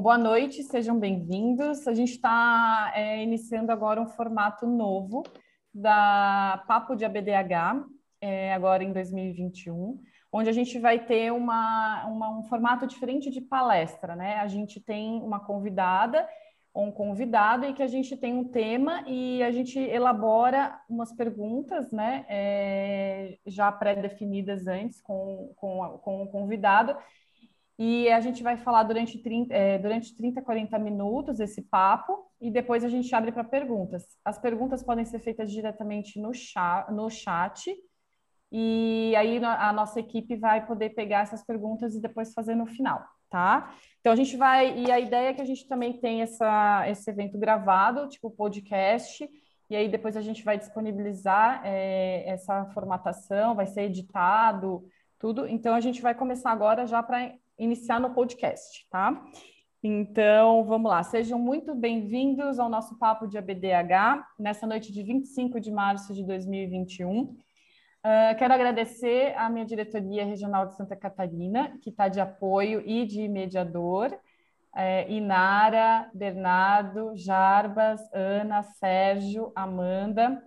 boa noite, sejam bem-vindos. A gente está iniciando agora um formato novo da Papo de ABDH, agora em 2021, onde a gente vai ter um formato diferente de palestra, né? A gente tem uma convidada ou um convidado e que a gente tem um tema e a gente elabora umas perguntas, né? Já pré-definidas antes com o convidado. E a gente vai falar durante 30, 40 minutos esse papo e depois a gente abre para perguntas. As perguntas podem ser feitas diretamente no chat e aí a nossa equipe vai poder pegar essas perguntas e depois fazer no final, tá? Então a gente vai... E a ideia é que a gente também tem esse evento gravado, tipo podcast, e aí depois a gente vai disponibilizar essa formatação, vai ser editado, tudo. Então a gente vai começar agora já para iniciar no podcast, tá? Então, vamos lá. Sejam muito bem-vindos ao nosso Papo de ABDH, nessa noite de 25 de março de 2021. Quero agradecer à minha diretoria regional de Santa Catarina, que está de apoio e de mediador, Inara, Bernardo, Jarbas, Ana, Sérgio, Amanda.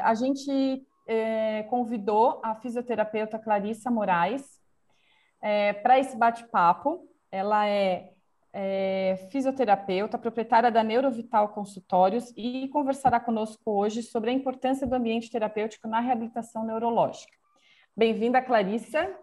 A gente convidou a fisioterapeuta Clarissa Moraes para esse bate-papo. Ela é fisioterapeuta, proprietária da Neurovital Consultórios e conversará conosco hoje sobre a importância do ambiente terapêutico na reabilitação neurológica. Bem-vinda, Clarissa.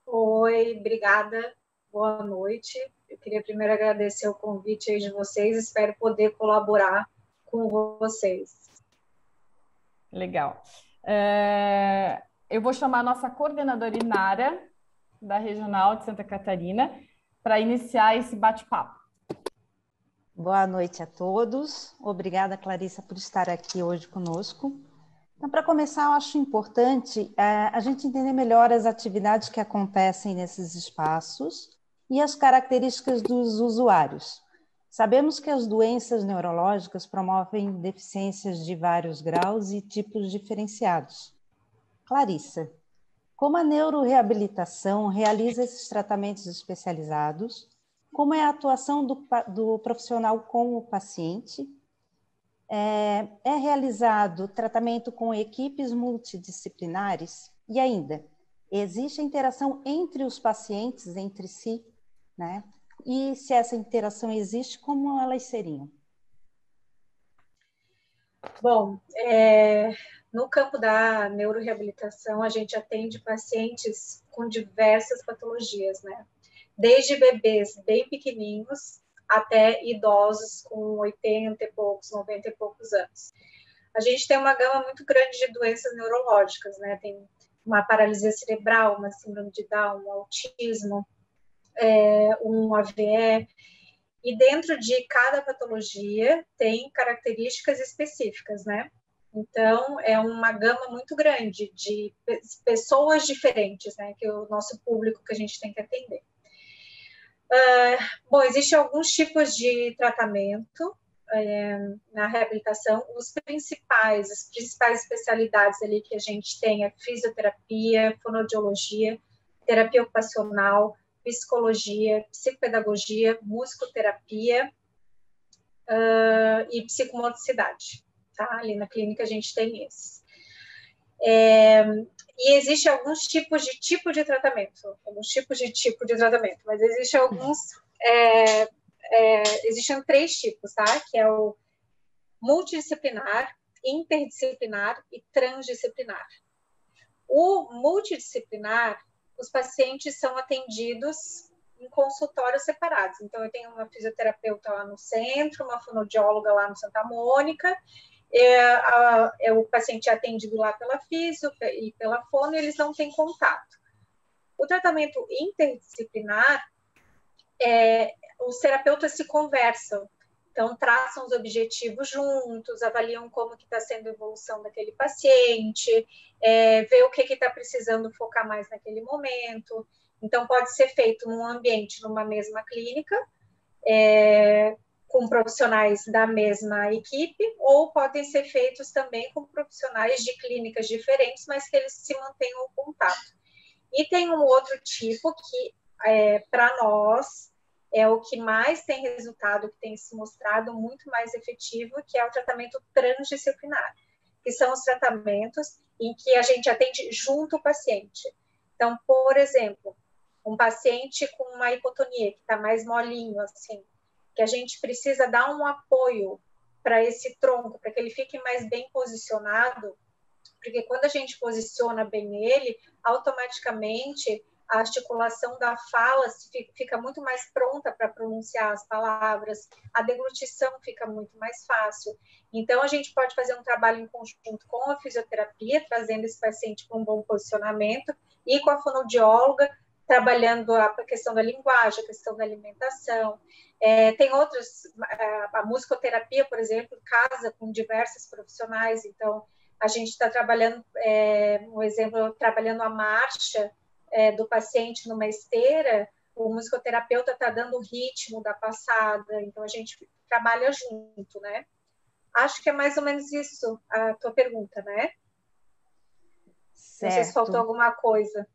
Oi, obrigada. Boa noite. Eu queria primeiro agradecer o convite aí de vocês. Espero poder colaborar com vocês. Legal. Eu vou chamar a nossa coordenadora Inara, da Regional de Santa Catarina, para iniciar esse bate-papo. Boa noite a todos. Obrigada, Clarissa, por estar aqui hoje conosco. Então, para começar, eu acho importante a gente entender melhor as atividades que acontecem nesses espaços e as características dos usuários. Sabemos que as doenças neurológicas promovem deficiências de vários graus e tipos diferenciados. Clarissa, como a neuroreabilitação realiza esses tratamentos especializados? Como é a atuação do profissional com o paciente? É realizado tratamento com equipes multidisciplinares? E ainda, existe a interação entre os pacientes, entre si, né? E se essa interação existe, como elas seriam? Bom, no campo da neuroreabilitação, a gente atende pacientes com diversas patologias, né? Desde bebês bem pequenininhos até idosos com 80 e poucos, 90 e poucos anos. A gente tem uma gama muito grande de doenças neurológicas, né? Tem uma paralisia cerebral, uma síndrome de Down, um autismo, um AVE, e dentro de cada patologia tem características específicas, né? Então, é uma gama muito grande de pessoas diferentes, né? Que é o nosso público que a gente tem que atender. Bom, existem alguns tipos de tratamento na reabilitação. As principais especialidades ali que a gente tem é fisioterapia, fonoaudiologia, terapia ocupacional, psicologia, psicopedagogia, musicoterapia e psicomotricidade. Tá? Ali na clínica a gente tem esses. E existe alguns tipos de tratamento, mas existe alguns, existem 3 tipos, tá? Que é o multidisciplinar, interdisciplinar e transdisciplinar. O multidisciplinar, os pacientes são atendidos em consultórios separados. Então, eu tenho uma fisioterapeuta lá no centro, uma fonoaudióloga lá no Santa Mônica, o paciente é atendido lá pela fisio e pela fono, e eles não têm contato. O tratamento interdisciplinar, os terapeutas se conversam, então traçam os objetivos juntos, avaliam como que está sendo a evolução daquele paciente, vê o que está precisando focar mais naquele momento. Então, pode ser feito num ambiente, numa mesma clínica, com profissionais da mesma equipe, ou podem ser feitos também com profissionais de clínicas diferentes, mas que eles se mantenham o contato. E tem um outro tipo que, para nós, é o que mais tem resultado, que tem se mostrado muito mais efetivo, que é o tratamento transdisciplinar, que são os tratamentos em que a gente atende junto ao paciente. Então, por exemplo, um paciente com uma hipotonia, que está mais molinho, assim, que a gente precisa dar um apoio para esse tronco, para que ele fique mais bem posicionado, porque quando a gente posiciona bem ele, automaticamente a articulação da fala fica muito mais pronta para pronunciar as palavras, a deglutição fica muito mais fácil. Então, a gente pode fazer um trabalho em conjunto com a fisioterapia, trazendo esse paciente para um bom posicionamento, e com a fonoaudióloga, trabalhando a questão da linguagem, a questão da alimentação. Tem outras, a musicoterapia, por exemplo, casa com diversos profissionais, então a gente está trabalhando, um exemplo, trabalhando a marcha do paciente numa esteira, o musicoterapeuta está dando o ritmo da passada, então a gente trabalha junto, né? Acho que é mais ou menos isso a tua pergunta, né? Certo. Não sei se faltou alguma coisa.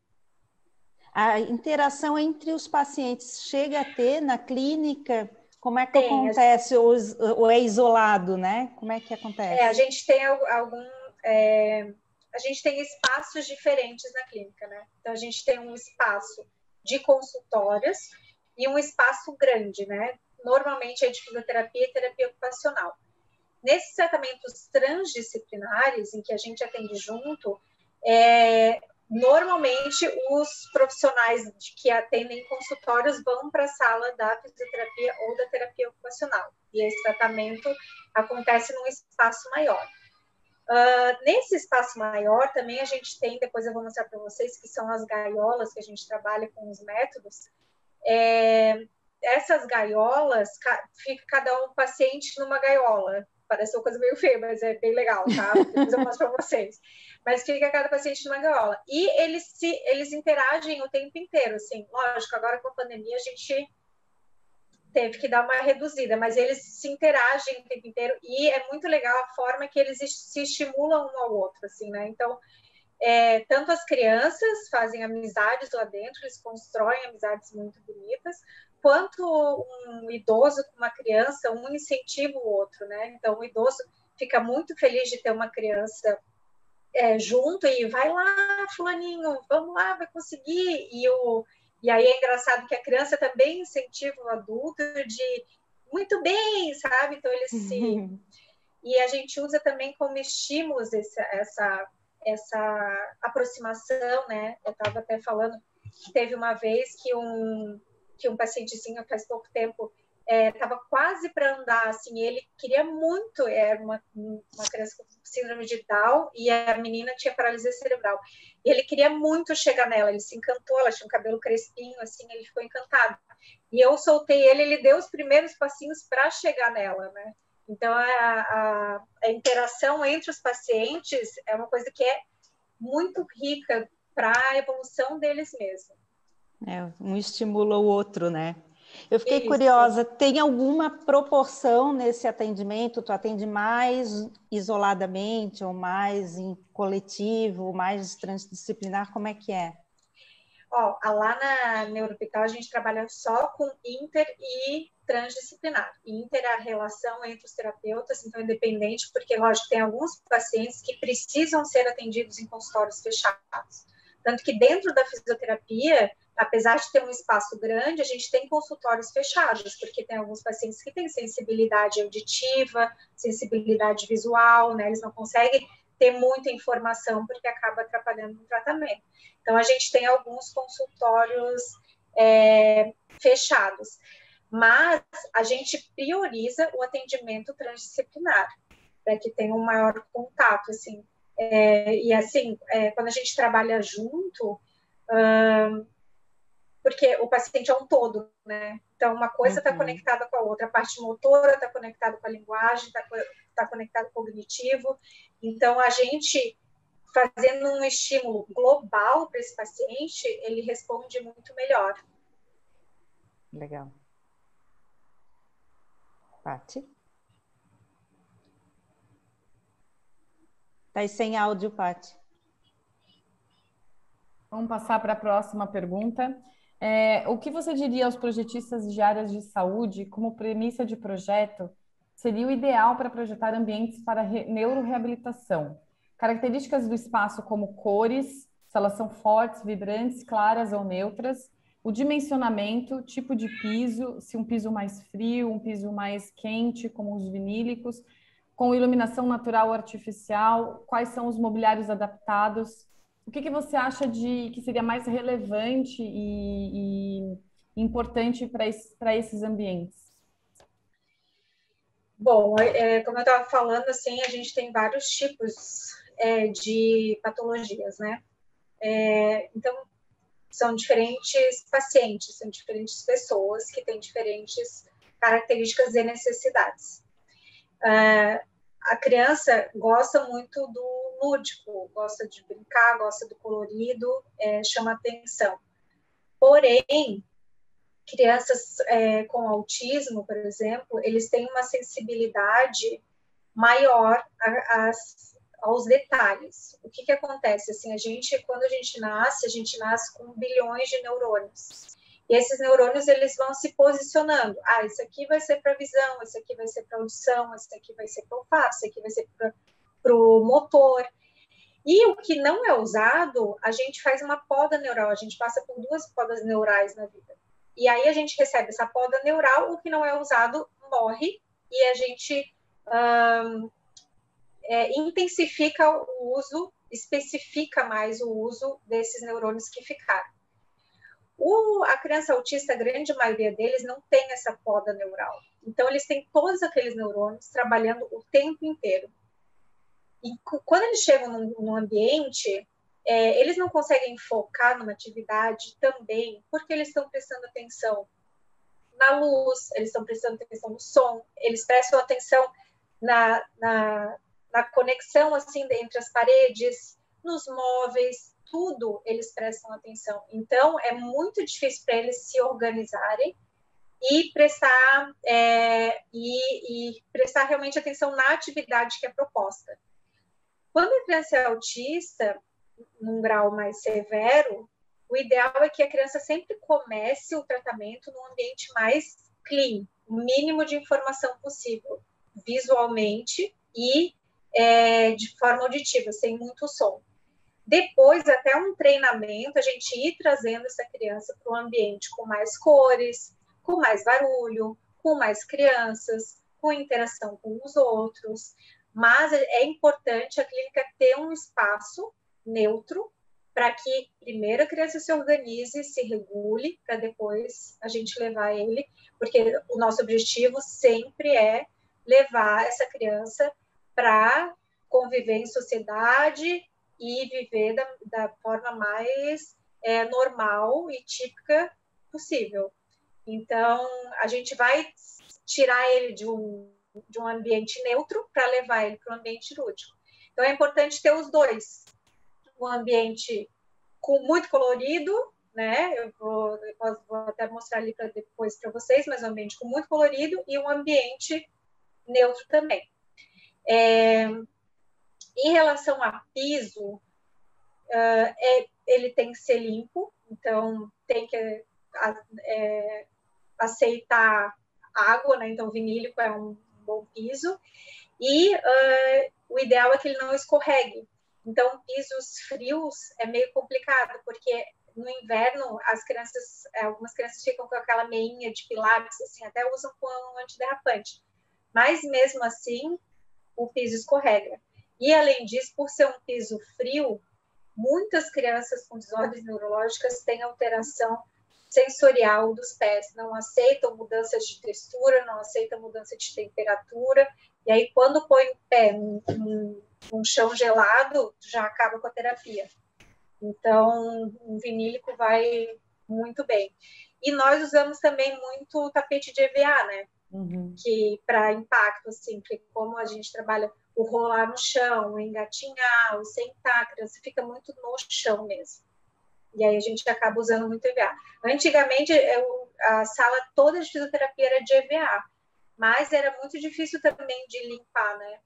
A interação entre os pacientes chega a ter na clínica? Como é que Tem, acontece? Ou é isolado, né? Como é que acontece? A gente tem a gente tem espaços diferentes na clínica, né? Então, a gente tem um espaço de consultórios e um espaço grande, né? Normalmente é de fisioterapia e terapia ocupacional. Nesses tratamentos transdisciplinares, em que a gente atende junto, normalmente os profissionais que atendem consultórios vão para a sala da fisioterapia ou da terapia ocupacional. E esse tratamento acontece num espaço maior. Nesse espaço maior também a gente tem, depois eu vou mostrar para vocês, que são as gaiolas que a gente trabalha com os métodos. Essas gaiolas, fica cada um paciente numa gaiola. Parece uma coisa meio feia, mas é bem legal, tá? Depois eu mostro para vocês. Mas fica cada paciente numa gaiola. E eles interagem o tempo inteiro, assim. Lógico, agora com a pandemia a gente teve que dar uma reduzida, mas eles se interagem o tempo inteiro e é muito legal a forma que eles se estimulam um ao outro, assim, né? Então, tanto as crianças fazem amizades lá dentro, eles constroem amizades muito bonitas, quanto um idoso com uma criança, um incentiva o outro, né? Então, o idoso fica muito feliz de ter uma criança junto e vai lá, fulaninho, vamos lá, vai conseguir. E aí é engraçado que a criança também incentiva o adulto de muito bem, sabe? Então, eles se... E a gente usa também como estímulos essa aproximação, né? Eu estava até falando que teve uma vez que um pacientezinho, faz pouco tempo, estava quase para andar, assim, ele queria muito, era uma criança com síndrome de Down e a menina tinha paralisia cerebral. E ele queria muito chegar nela, ele se encantou, ela tinha um cabelo crespinho, assim, ele ficou encantado. E eu soltei ele deu os primeiros passinhos para chegar nela, né? Então, a interação entre os pacientes é uma coisa que é muito rica para a evolução deles mesmos. Um estimula o outro, né? Eu fiquei Isso. curiosa, tem alguma proporção nesse atendimento? Tu atende mais isoladamente ou mais em coletivo, mais transdisciplinar? Como é que é? Lá na Neurohospital a gente trabalha só com inter e transdisciplinar. Inter é a relação entre os terapeutas, então independente, porque, lógico, tem alguns pacientes que precisam ser atendidos em consultórios fechados. Tanto que dentro da fisioterapia, apesar de ter um espaço grande, a gente tem consultórios fechados, porque tem alguns pacientes que têm sensibilidade auditiva, sensibilidade visual, né? Eles não conseguem ter muita informação porque acaba atrapalhando no tratamento. Então, a gente tem alguns consultórios fechados, mas a gente prioriza o atendimento transdisciplinar, para que tenha um maior contato, assim. E, assim, quando a gente trabalha junto, porque o paciente é um todo, né? Então, uma coisa está conectada com a outra, a parte motora está conectada com a linguagem, está conectada com o cognitivo. Então, a gente, fazendo um estímulo global para esse paciente, ele responde muito melhor. Legal. Paty? Tá aí sem áudio, Paty. Vamos passar para a próxima pergunta. O que você diria aos projetistas de áreas de saúde como premissa de projeto seria o ideal para projetar ambientes para neuroreabilitação? Características do espaço como cores, se elas são fortes, vibrantes, claras ou neutras, o dimensionamento, tipo de piso, se um piso mais frio, um piso mais quente, como os vinílicos, com iluminação natural ou artificial, quais são os mobiliários adaptados? O que você acha de que seria mais relevante e importante para esses ambientes? Bom, como eu estava falando, assim, a gente tem vários tipos de patologias, né? Então, são diferentes pacientes, são diferentes pessoas que têm diferentes características e necessidades. A criança gosta muito do lúdico, gosta de brincar, gosta do colorido, chama atenção. Porém, crianças com autismo, por exemplo, eles têm uma sensibilidade maior aos detalhes. O que acontece? Assim, quando a gente nasce com bilhões de neurônios. E esses neurônios, eles vão se posicionando. Esse aqui vai ser para visão, esse aqui vai ser para audição, esse aqui vai ser para olfato, esse aqui vai ser para o motor. E o que não é usado, a gente faz uma poda neural, a gente passa por 2 podas neurais na vida. E aí a gente recebe essa poda neural, o que não é usado morre, e a gente intensifica o uso, especifica mais o uso desses neurônios que ficaram. A criança autista, a grande maioria deles, não tem essa poda neural. Então, eles têm todos aqueles neurônios trabalhando o tempo inteiro. E quando eles chegam num ambiente, eles não conseguem focar numa atividade também, porque eles estão prestando atenção na luz, eles estão prestando atenção no som, eles prestam atenção na conexão assim entre as paredes, nos móveis, tudo eles prestam atenção. Então, é muito difícil para eles se organizarem e prestar prestar realmente atenção na atividade que é proposta. Quando a criança é autista, num grau mais severo, o ideal é que a criança sempre comece o tratamento num ambiente mais clean, o mínimo de informação possível, visualmente e de forma auditiva, sem muito som. Depois, até um treinamento, a gente ir trazendo essa criança para um ambiente com mais cores, com mais barulho, com mais crianças, com interação com os outros. Mas é importante a clínica ter um espaço neutro para que primeiro a criança se organize, se regule, para depois a gente levar ele, porque o nosso objetivo sempre é levar essa criança para conviver em sociedade e viver da forma mais normal e típica possível. Então, a gente vai tirar ele de um ambiente neutro para levar ele para um ambiente lúdico. Então, é importante ter os dois. Um ambiente muito colorido, né? Eu vou até mostrar ali depois para vocês, mas um ambiente com muito colorido e um ambiente neutro também. Em relação a piso, ele tem que ser limpo, então tem que aceitar água, né? Então vinílico é um bom piso, e o ideal é que ele não escorregue. Então, pisos frios é meio complicado, porque no inverno algumas crianças ficam com aquela meinha de pilates, assim, até usam com um antiderrapante. Mas mesmo assim, o piso escorrega. E além disso, por ser um piso frio, muitas crianças com desordens neurológicas têm alteração sensorial dos pés, não aceitam mudanças de textura, não aceitam mudança de temperatura, e aí quando põe o pé num chão gelado, já acaba com a terapia. Então, um vinílico vai muito bem. E nós usamos também muito o tapete de EVA, né? Uhum. Que para impacto, assim, porque como a gente trabalha o rolar no chão, o engatinhar, o sentar, a criança fica muito no chão mesmo. E aí a gente acaba usando muito EVA. Antigamente, a sala toda de fisioterapia era de EVA, mas era muito difícil também de limpar, né?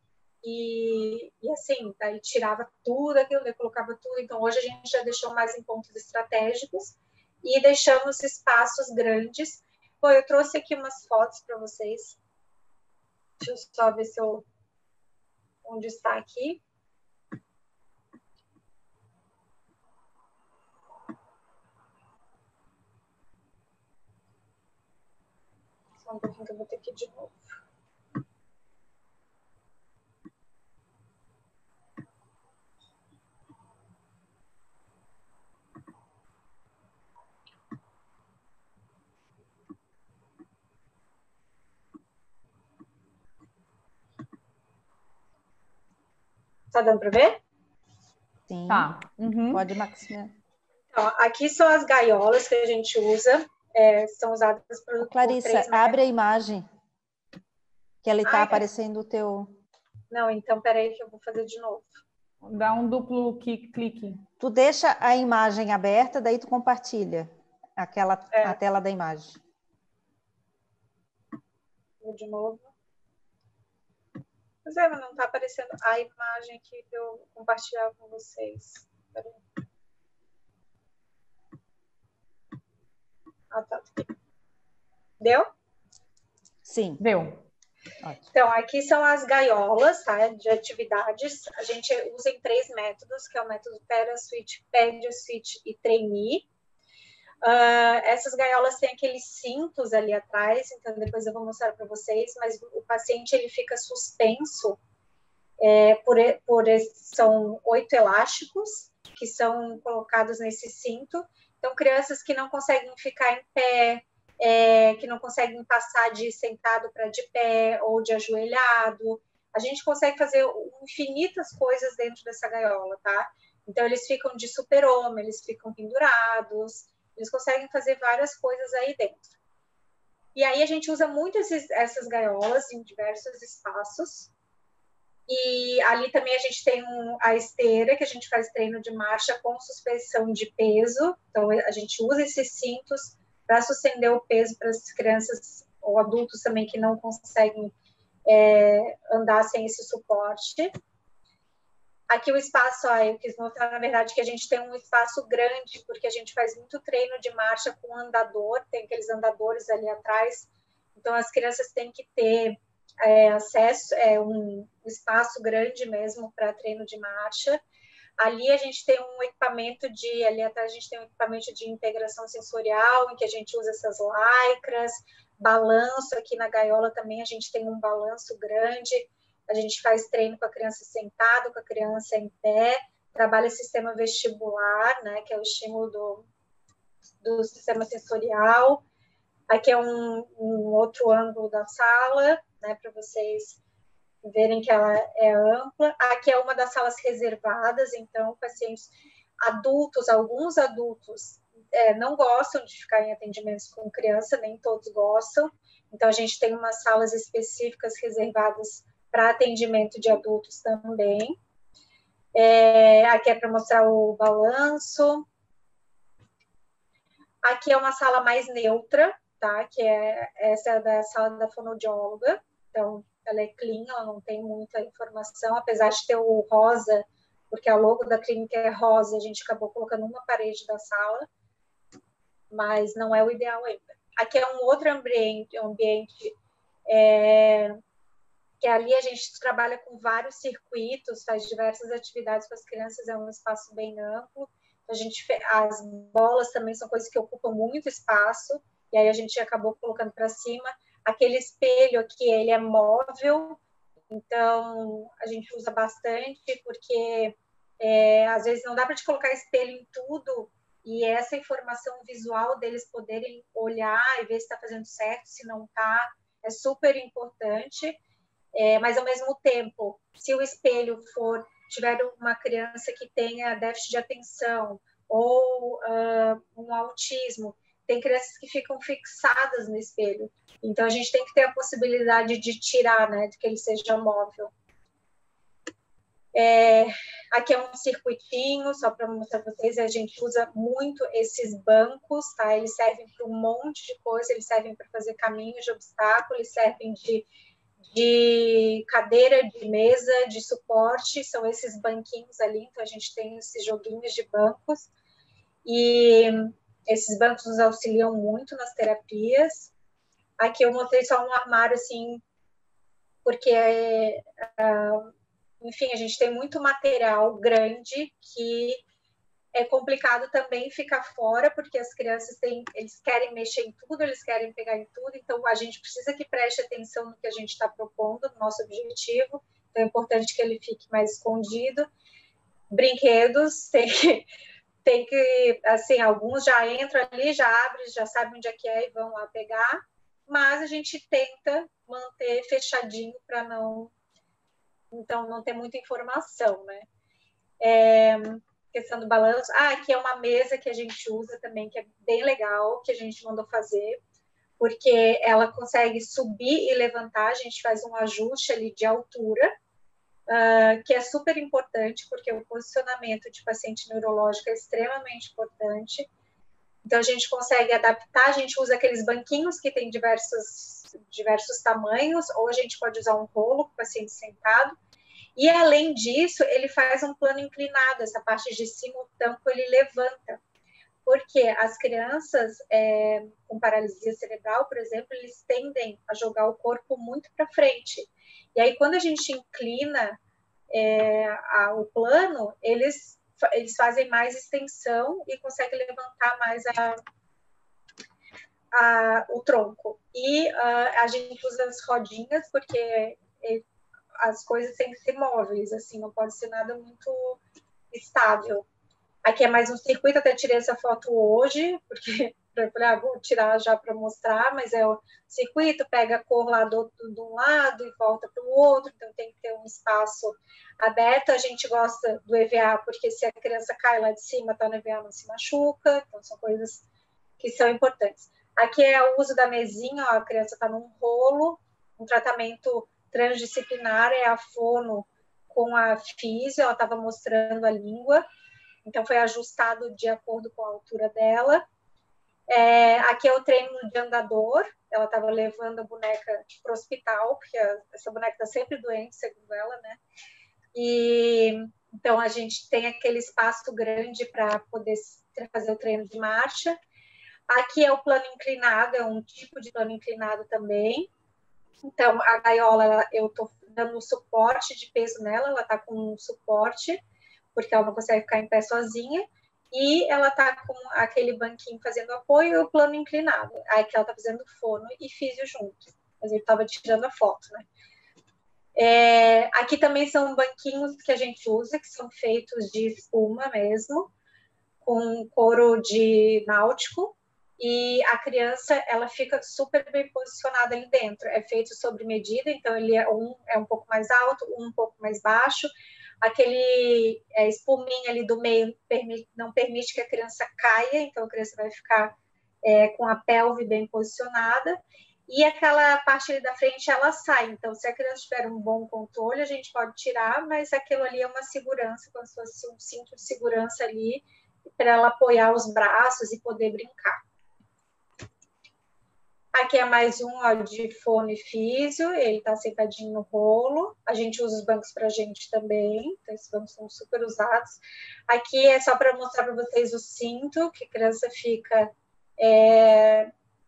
e assim, daí tirava tudo aquilo, daí colocava tudo. Então, hoje a gente já deixou mais em pontos estratégicos e deixamos espaços grandes. Bom, eu trouxe aqui umas fotos para vocês. Deixa eu só ver se eu... onde está aqui. Só um pouquinho que eu vou ter que ir de novo. Tá dando para ver? Sim. Tá. Uhum. Pode, Maximiliano. Então, aqui são as gaiolas que a gente usa. São usadas por Clarissa, 3 metros. abre a imagem. Que ela está aparecendo o teu... Não, então, peraí que eu vou fazer de novo. Dá um duplo clique. Tu deixa a imagem aberta, daí tu compartilha a tela da imagem. Vou de novo. Mas mas não está aparecendo a imagem que eu compartilhar com vocês. Peraí. Ah, tá. Deu? Sim. Deu. Então, aqui são as gaiolas, tá, de atividades. A gente usa em 3 métodos, que é o método Para-Switch, Pedio-Switch e Trainee. Essas gaiolas têm aqueles cintos ali atrás, então depois eu vou mostrar para vocês, mas o paciente ele fica suspenso, são 8 elásticos que são colocados nesse cinto. Então, crianças que não conseguem ficar em pé, que não conseguem passar de sentado para de pé ou de ajoelhado, a gente consegue fazer infinitas coisas dentro dessa gaiola, tá? Então, eles ficam de super-homem, eles ficam pendurados, eles conseguem fazer várias coisas aí dentro. E aí a gente usa muito essas gaiolas em diversos espaços. E ali também a gente tem a esteira, que a gente faz treino de marcha com suspensão de peso. Então, a gente usa esses cintos para suspender o peso para as crianças ou adultos também que não conseguem andar sem esse suporte. Aqui o espaço, eu quis mostrar, na verdade, que a gente tem um espaço grande, porque a gente faz muito treino de marcha com andador, tem aqueles andadores ali atrás. Então, as crianças têm que ter acesso, um espaço grande mesmo para treino de marcha. Ali a gente tem um equipamento ali atrás a gente tem um equipamento de integração sensorial, em que a gente usa essas lycras, balanço, aqui na gaiola também a gente tem um balanço grande, a gente faz treino com a criança sentada, com a criança em pé, trabalha sistema vestibular, né, que é o estímulo do sistema sensorial. Aqui é um outro ângulo da sala, né, para vocês verem que ela é ampla. Aqui é uma das salas reservadas, então pacientes adultos, alguns adultos não gostam de ficar em atendimentos com criança, nem todos gostam, então a gente tem umas salas específicas reservadas para atendimento de adultos também. Aqui é para mostrar o balanço. Aqui é uma sala mais neutra, tá? Que essa é da sala da fonoaudióloga, então ela é clean, ela não tem muita informação, apesar de ter o rosa, porque a logo da clínica é rosa, a gente acabou colocando uma parede da sala, mas não é o ideal ainda. Aqui é um outro ambiente que ali a gente trabalha com vários circuitos, faz diversas atividades com as crianças, é um espaço bem amplo. As bolas também são coisas que ocupam muito espaço, e aí a gente acabou colocando para cima. Aquele espelho aqui, ele é móvel, então a gente usa bastante, porque às vezes não dá para te colocar espelho em tudo, e essa informação visual deles poderem olhar e ver se está fazendo certo, se não está, é super importante. Mas ao mesmo tempo, se o espelho tiver uma criança que tenha déficit de atenção ou um autismo, tem crianças que ficam fixadas no espelho. Então, a gente tem que ter a possibilidade de tirar, né, de que ele seja móvel. Aqui é um circuitinho, só para mostrar para vocês, a gente usa muito esses bancos, tá? Eles servem para um monte de coisa, eles servem para fazer caminhos de obstáculo, eles servem de de cadeira, de mesa, de suporte, são esses banquinhos ali, então a gente tem esses joguinhos de bancos, e esses bancos nos auxiliam muito nas terapias. Aqui eu mostrei só um armário, assim, porque, enfim, a gente tem muito material grande que é complicado também ficar fora, porque as crianças eles querem mexer em tudo, eles querem pegar em tudo, então a gente precisa que preste atenção no que a gente está propondo, no nosso objetivo, então é importante que ele fique mais escondido. Brinquedos, tem que, assim, alguns já entram ali, já abrem, já sabem onde é que é e vão lá pegar, mas a gente tenta manter fechadinho para não ter muita informação, né? Questão do balanço. Aqui é uma mesa que a gente usa também, que é bem legal, que a gente mandou fazer, porque ela consegue subir e levantar, a gente faz um ajuste ali de altura, que é super importante, porque o posicionamento de paciente neurológico é extremamente importante. Então, a gente consegue adaptar, a gente usa aqueles banquinhos que tem diversos tamanhos, ou a gente pode usar um rolo para o paciente sentado. E, além disso, ele faz um plano inclinado, essa parte de cima, o tampo, ele levanta. Porque as crianças com paralisia cerebral, por exemplo, eles tendem a jogar o corpo muito para frente. E aí, quando a gente inclina o plano, eles fazem mais extensão e conseguem levantar mais o tronco. E a gente usa as rodinhas, porque as coisas têm que ser móveis, assim, não pode ser nada muito estável. Aqui é mais um circuito, até tirei essa foto hoje, porque vou tirar já para mostrar, mas é o circuito, pega a cor lá de um lado e volta para o outro, então tem que ter um espaço aberto. A gente gosta do EVA, porque se a criança cai lá de cima, está no EVA, não se machuca, então são coisas que são importantes. Aqui é o uso da mesinha, ó, a criança está num rolo, um tratamento transdisciplinar, é a fono com a físio, ela estava mostrando a língua, então foi ajustado de acordo com a altura dela. Aqui é o treino de andador, ela estava levando a boneca para o hospital, porque essa boneca está sempre doente, segundo ela, né? E então a gente tem aquele espaço grande para poder fazer o treino de marcha. Aqui é o plano inclinado, é um tipo de plano inclinado também. Então, a gaiola, eu estou dando um suporte de peso nela, ela está com um suporte, porque ela não consegue ficar em pé sozinha, e ela está com aquele banquinho fazendo apoio e o plano inclinado. Aí que ela está fazendo fono e físio junto. Mas ele estava tirando a foto, né? Aqui também são banquinhos que a gente usa, que são feitos de espuma mesmo, com couro de náutico, e a criança, ela fica super bem posicionada ali dentro. É feito sobre medida, então ele é um pouco mais alto, um pouco mais baixo. Aquele espuminha ali do meio não permite que a criança caia, então a criança vai ficar com a pelve bem posicionada. E aquela parte ali da frente, ela sai. Então, se a criança tiver um bom controle, a gente pode tirar, mas aquilo ali é uma segurança, como se fosse um cinto de segurança ali, para ela apoiar os braços e poder brincar. Aqui é mais um de fono e físio, ele está sentadinho no rolo. A gente usa os bancos para a gente também, então esses bancos são super usados. Aqui é só para mostrar para vocês o cinto, que a criança fica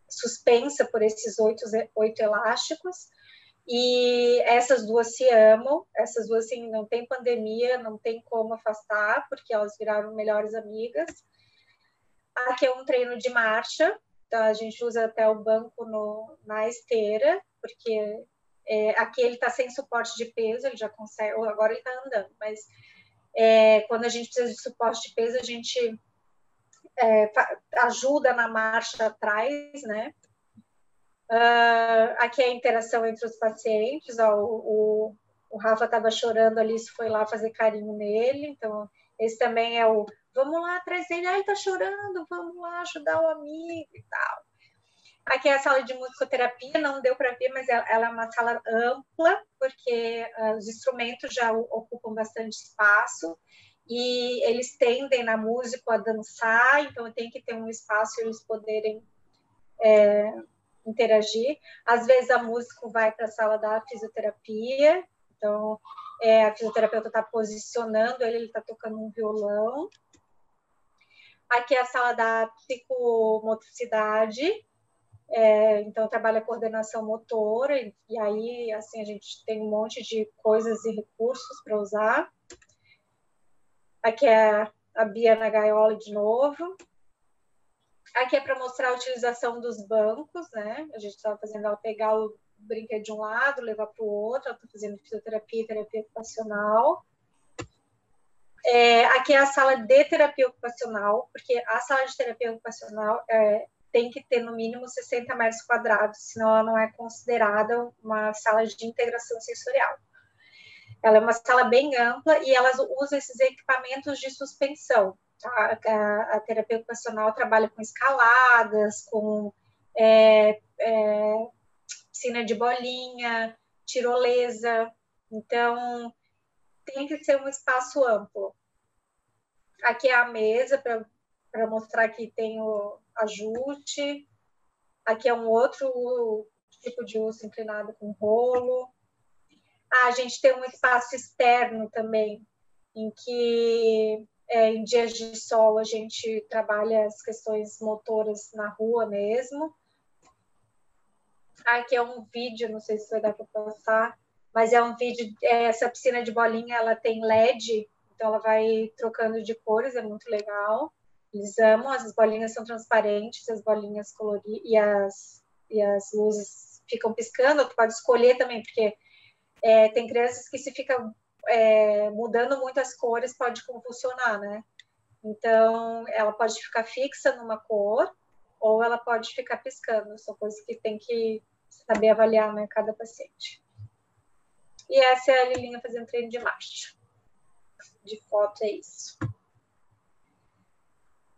suspensa por esses 8 elásticos. E essas duas se amam, essas duas, assim, não tem pandemia, não tem como afastar, porque elas viraram melhores amigas. Aqui é um treino de marcha, então a gente usa até o banco na esteira, porque aqui ele está sem suporte de peso, ele já consegue, agora ele está andando, mas quando a gente precisa de suporte de peso, a gente ajuda na marcha atrás, né? Aqui é a interação entre os pacientes, ó, o Rafa estava chorando, a Alice foi lá fazer carinho nele, então esse também é o vamos lá atrás dele, ele tá chorando, vamos lá ajudar o amigo e tal. Aqui é a sala de musicoterapia, não deu para ver, mas ela é uma sala ampla, porque os instrumentos já ocupam bastante espaço, e eles tendem na música a dançar, então tem que ter um espaço para eles poderem interagir. Às vezes a música vai para a sala da fisioterapia, então a fisioterapeuta está posicionando ele está tocando um violão. Aqui é a sala da psicomotricidade, então trabalha a coordenação motora, e aí assim a gente tem um monte de coisas e recursos para usar. Aqui é a Bia na gaiola de novo. Aqui é para mostrar a utilização dos bancos, né? A gente estava fazendo ela pegar o brinquedo de um lado, levar para o outro. Ela está fazendo fisioterapia e terapia ocupacional. Aqui é a sala de terapia ocupacional, porque a sala de terapia ocupacional tem que ter no mínimo 60 metros quadrados, senão ela não é considerada uma sala de integração sensorial. Ela é uma sala bem ampla e ela usa esses equipamentos de suspensão. A terapia ocupacional trabalha com escaladas, com piscina de bolinha, tirolesa. Então, tem que ser um espaço amplo. Aqui é a mesa para mostrar que tem o ajuste. Aqui é um outro tipo de uso inclinado com rolo. A gente tem um espaço externo também, em que em dias de sol a gente trabalha as questões motoras na rua mesmo. Aqui é um vídeo, não sei se vai dar para passar, mas é um vídeo, essa piscina de bolinha, ela tem LED, então ela vai trocando de cores, é muito legal. Eles amam, as bolinhas são transparentes, as bolinhas coloridas e as luzes ficam piscando, tu pode escolher também, porque tem crianças que se ficam mudando muito as cores, pode convulsionar, né? Então, ela pode ficar fixa numa cor, ou ela pode ficar piscando, são coisas que tem que saber avaliar, né, cada paciente. E essa é a Lilinha fazendo treino de marcha. De foto é isso.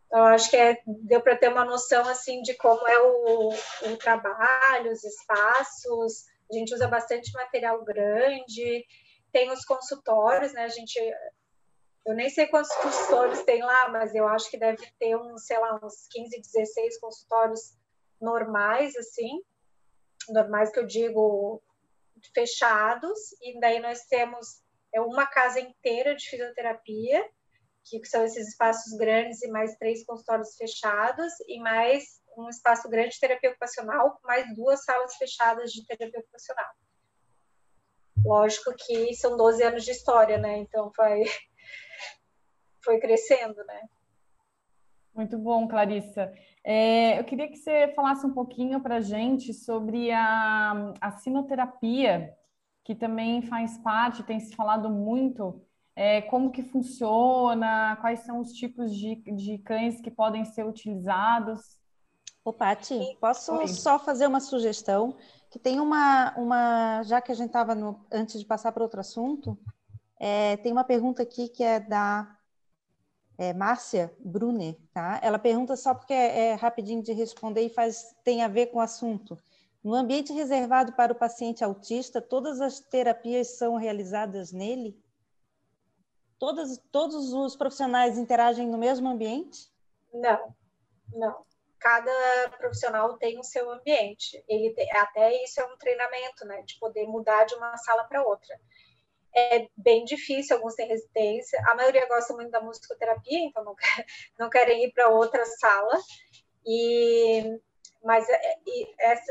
Então, acho que deu para ter uma noção, assim, de como é o trabalho, os espaços. A gente usa bastante material grande. Tem os consultórios, né? Eu nem sei quantos consultórios tem lá, mas eu acho que deve ter uns 15, 16 consultórios normais, assim. Normais que eu digo fechados. E daí nós temos uma casa inteira de fisioterapia, que são esses espaços grandes e mais 3 consultórios fechados, e mais um espaço grande de terapia ocupacional, com mais 2 salas fechadas de terapia ocupacional. Lógico que são 12 anos de história, né? Então foi crescendo, né? Muito bom, Clarissa. Eu queria que você falasse um pouquinho para a gente sobre a sinoterapia, que também faz parte, tem se falado muito, como que funciona, quais são os tipos de cães que podem ser utilizados. Ô, Paty, posso só fazer uma sugestão? Que tem já que a gente estava antes de passar para outro assunto, tem uma pergunta aqui que é da Márcia Brunner, tá? Ela pergunta só porque é rapidinho de responder e tem a ver com o assunto. No ambiente reservado para o paciente autista, todas as terapias são realizadas nele? Todos os profissionais interagem no mesmo ambiente? Não. Cada profissional tem o seu ambiente. Até isso é um treinamento, né? De poder mudar de uma sala para outra. É bem difícil, alguns têm resistência. A maioria gosta muito da musicoterapia, então não querem ir para outra sala. Mas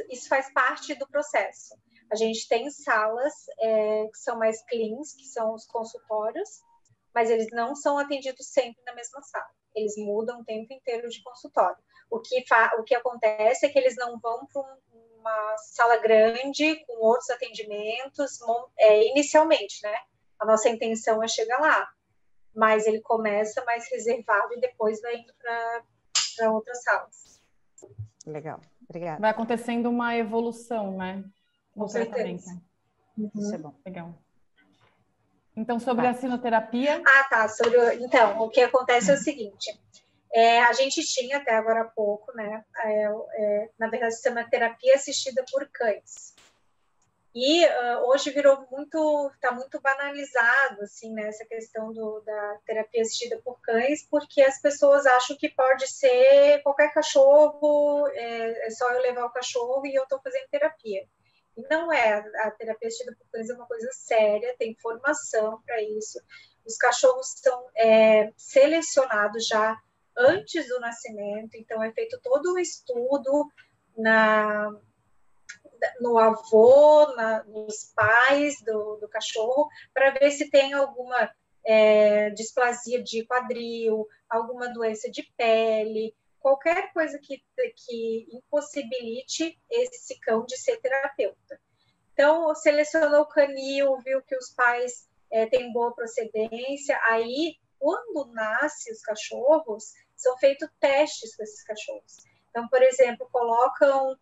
isso faz parte do processo. A gente tem salas que são mais cleans, que são os consultórios, mas eles não são atendidos sempre na mesma sala. Eles mudam o tempo inteiro de consultório. O que acontece é que eles não vão para uma sala grande com outros atendimentos, inicialmente, né? A nossa intenção é chegar lá, mas ele começa mais reservado e depois vai indo para outras salas. Legal, obrigada. Vai acontecendo uma evolução, né? Com certeza. Isso é bom. Legal. Então, sobre a sinoterapia... tá. Então, o que acontece é o seguinte... a gente tinha até agora há pouco, né? Na verdade, se chama terapia assistida por cães. E hoje está muito banalizado, assim, né, essa questão da terapia assistida por cães, porque as pessoas acham que pode ser qualquer cachorro, é só eu levar o cachorro e eu estou fazendo terapia. E não é, a terapia assistida por cães é uma coisa séria, tem formação para isso. Os cachorros são selecionados já antes do nascimento, então é feito todo um estudo no avô, nos pais do cachorro, para ver se tem alguma displasia de quadril, alguma doença de pele, qualquer coisa que impossibilite esse cão de ser terapeuta. Então, selecionou o canil, viu que os pais têm boa procedência, aí, quando nascem os cachorros, são feitos testes com esses cachorros. Então, por exemplo, colocam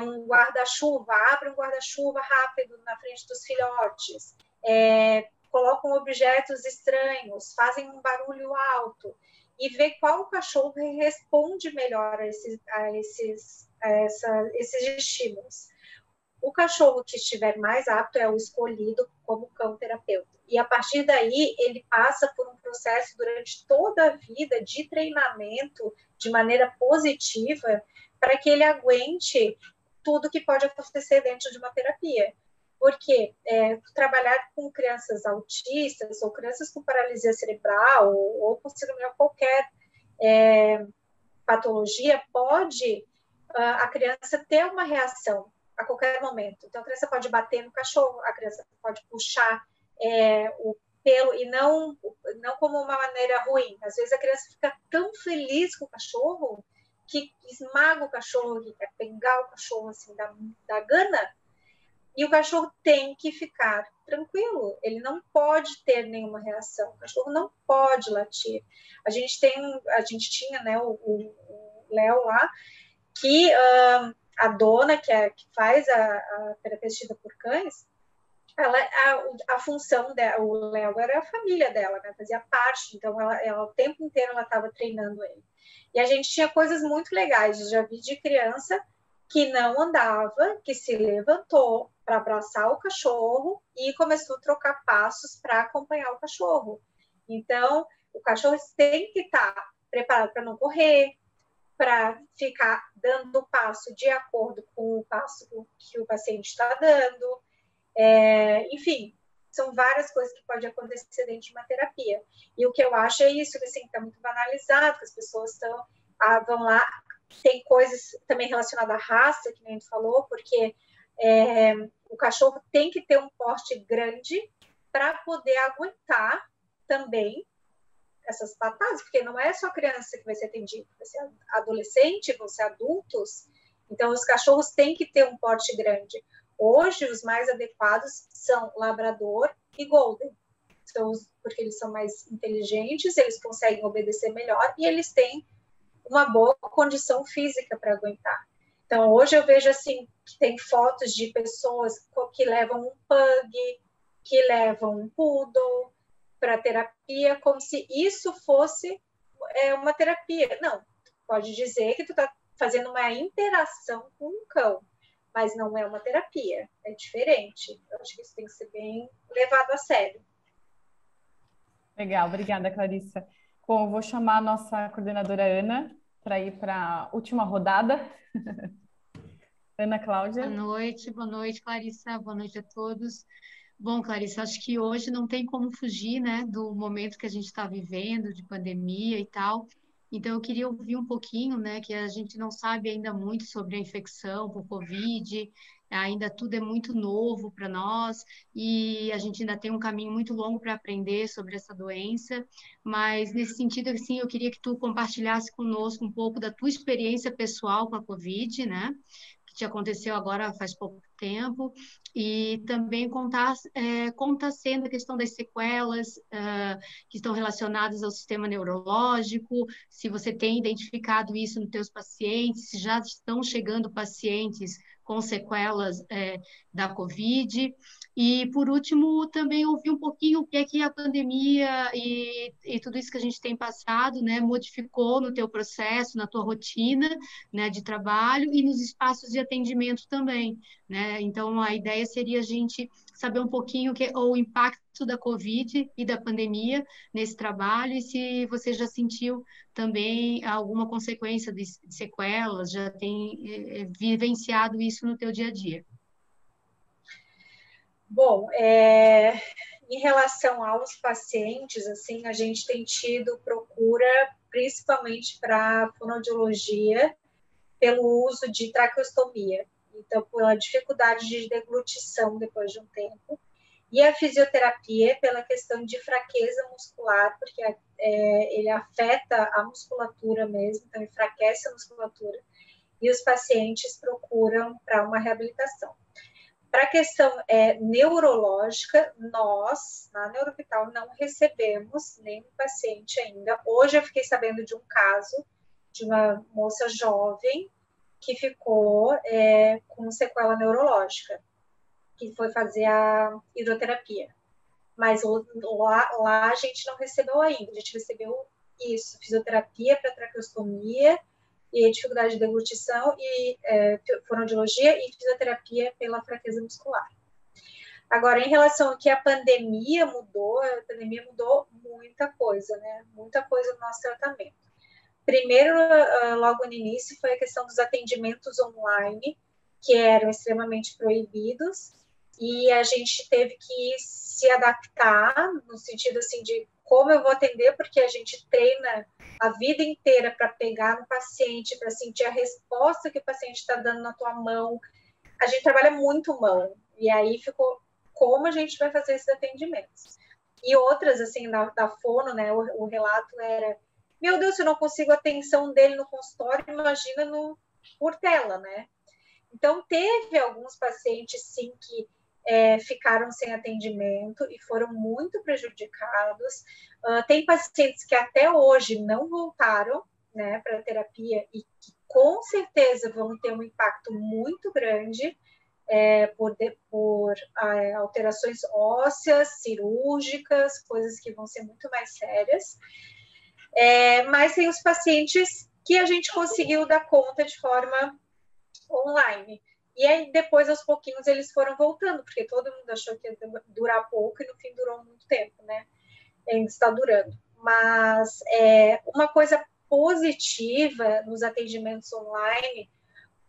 um guarda-chuva, abre um guarda-chuva rápido na frente dos filhotes, colocam objetos estranhos, fazem um barulho alto e vê qual cachorro responde melhor a esses estímulos. O cachorro que estiver mais apto é o escolhido como cão terapeuta. E a partir daí, ele passa por um processo durante toda a vida de treinamento de maneira positiva para que ele aguente tudo que pode acontecer dentro de uma terapia. Porque trabalhar com crianças autistas ou crianças com paralisia cerebral ou possivelmente qualquer patologia pode a criança ter uma reação a qualquer momento. Então, a criança pode bater no cachorro, a criança pode puxar o pelo, e não como uma maneira ruim. Às vezes, a criança fica tão feliz com o cachorro que esmaga o cachorro, que quer pegar o cachorro assim, da gana, e o cachorro tem que ficar tranquilo, ele não pode ter nenhuma reação, o cachorro não pode latir. A gente tinha, né, o Léo lá, que a dona que faz a terapia assistida por cães, a função dela, o Léo era a família dela, né, fazia parte, então ela o tempo inteiro ela estava treinando ele. E a gente tinha coisas muito legais, eu já vi de criança que não andava, que se levantou para abraçar o cachorro e começou a trocar passos para acompanhar o cachorro. Então, o cachorro tem que estar preparado para não correr, para ficar dando o passo de acordo com o passo que o paciente está dando. Enfim, são várias coisas que podem acontecer dentro de uma terapia. E o que eu acho é isso, que assim, está muito banalizado, que as pessoas vão lá, tem coisas também relacionadas à raça, que nem a gente falou, porque o cachorro tem que ter um porte grande para poder aguentar também essas patadas, porque não é só criança que vai ser atendida, vai ser adolescente, vão ser adultos, então os cachorros têm que ter um porte grande. Hoje, os mais adequados são labrador e golden, porque eles são mais inteligentes, eles conseguem obedecer melhor e eles têm uma boa condição física para aguentar. Então, hoje eu vejo assim, que tem fotos de pessoas que levam um pug, que levam um poodle para terapia, como se isso fosse uma terapia. Não, pode dizer que tu está fazendo uma interação com um cão, mas não é uma terapia, é diferente. Eu acho que isso tem que ser bem levado a sério. Legal, obrigada, Clarissa. Bom, eu vou chamar a nossa coordenadora Ana para ir para a última rodada. Ana Cláudia. Boa noite, Clarissa, boa noite a todos. Bom, Clarissa, acho que hoje não tem como fugir, né, do momento que a gente está vivendo, de pandemia e tal. Então, eu queria ouvir um pouquinho, né, que a gente não sabe ainda muito sobre a infecção por Covid, ainda tudo é muito novo para nós e a gente ainda tem um caminho muito longo para aprender sobre essa doença, mas nesse sentido, assim, eu queria que tu compartilhasse conosco um pouco da tua experiência pessoal com a Covid, né, que aconteceu agora faz pouco tempo, e também contar como está sendo a questão das sequelas que estão relacionadas ao sistema neurológico, se você tem identificado isso nos teus pacientes, se já estão chegando pacientes com sequelas da Covid. E, por último, também ouvir um pouquinho o que é que a pandemia e tudo isso que a gente tem passado, né, modificou no teu processo, na tua rotina, né, de trabalho e nos espaços de atendimento também, né? Então, a ideia seria a gente saber um pouquinho o impacto da Covid e da pandemia nesse trabalho e se você já sentiu também alguma consequência de sequelas, já tem vivenciado isso no teu dia a dia. Bom, em relação aos pacientes, assim, a gente tem tido procura, principalmente para fonoaudiologia, pelo uso de traqueostomia. Então, pela dificuldade de deglutição depois de um tempo. E a fisioterapia pela questão de fraqueza muscular, porque ele afeta a musculatura mesmo, então enfraquece a musculatura. E os pacientes procuram para uma reabilitação. Para a questão neurológica, nós, na Neurohospital, não recebemos nenhum paciente ainda. Hoje eu fiquei sabendo de um caso de uma moça jovem que ficou com sequela neurológica, que foi fazer a hidroterapia. Mas lá a gente não recebeu ainda. A gente recebeu isso, fisioterapia para traqueostomia e dificuldade de deglutição, e fonoaudiologia e fisioterapia pela fraqueza muscular. Agora, em relação ao que a pandemia mudou muita coisa, né? Muita coisa no nosso tratamento. Primeiro, logo no início, foi a questão dos atendimentos online, que eram extremamente proibidos, e a gente teve que se adaptar, no sentido assim de como eu vou atender, porque a gente treina a vida inteira para pegar no paciente, para sentir a resposta que o paciente está dando na tua mão. A gente trabalha muito mão, e aí ficou como a gente vai fazer esses atendimentos. E outras, assim, da fono, né, o relato era, meu Deus, eu não consigo a atenção dele no consultório, imagina por tela, né? Então, teve alguns pacientes, sim, que ficaram sem atendimento e foram muito prejudicados. Tem pacientes que até hoje não voltaram, né, para a terapia e que com certeza vão ter um impacto muito grande por alterações ósseas, cirúrgicas, coisas que vão ser muito mais sérias. Mas tem os pacientes que a gente conseguiu dar conta de forma online. E aí, depois, aos pouquinhos, eles foram voltando, porque todo mundo achou que ia durar pouco e, no fim, durou muito tempo, né? Ainda está durando. Mas uma coisa positiva nos atendimentos online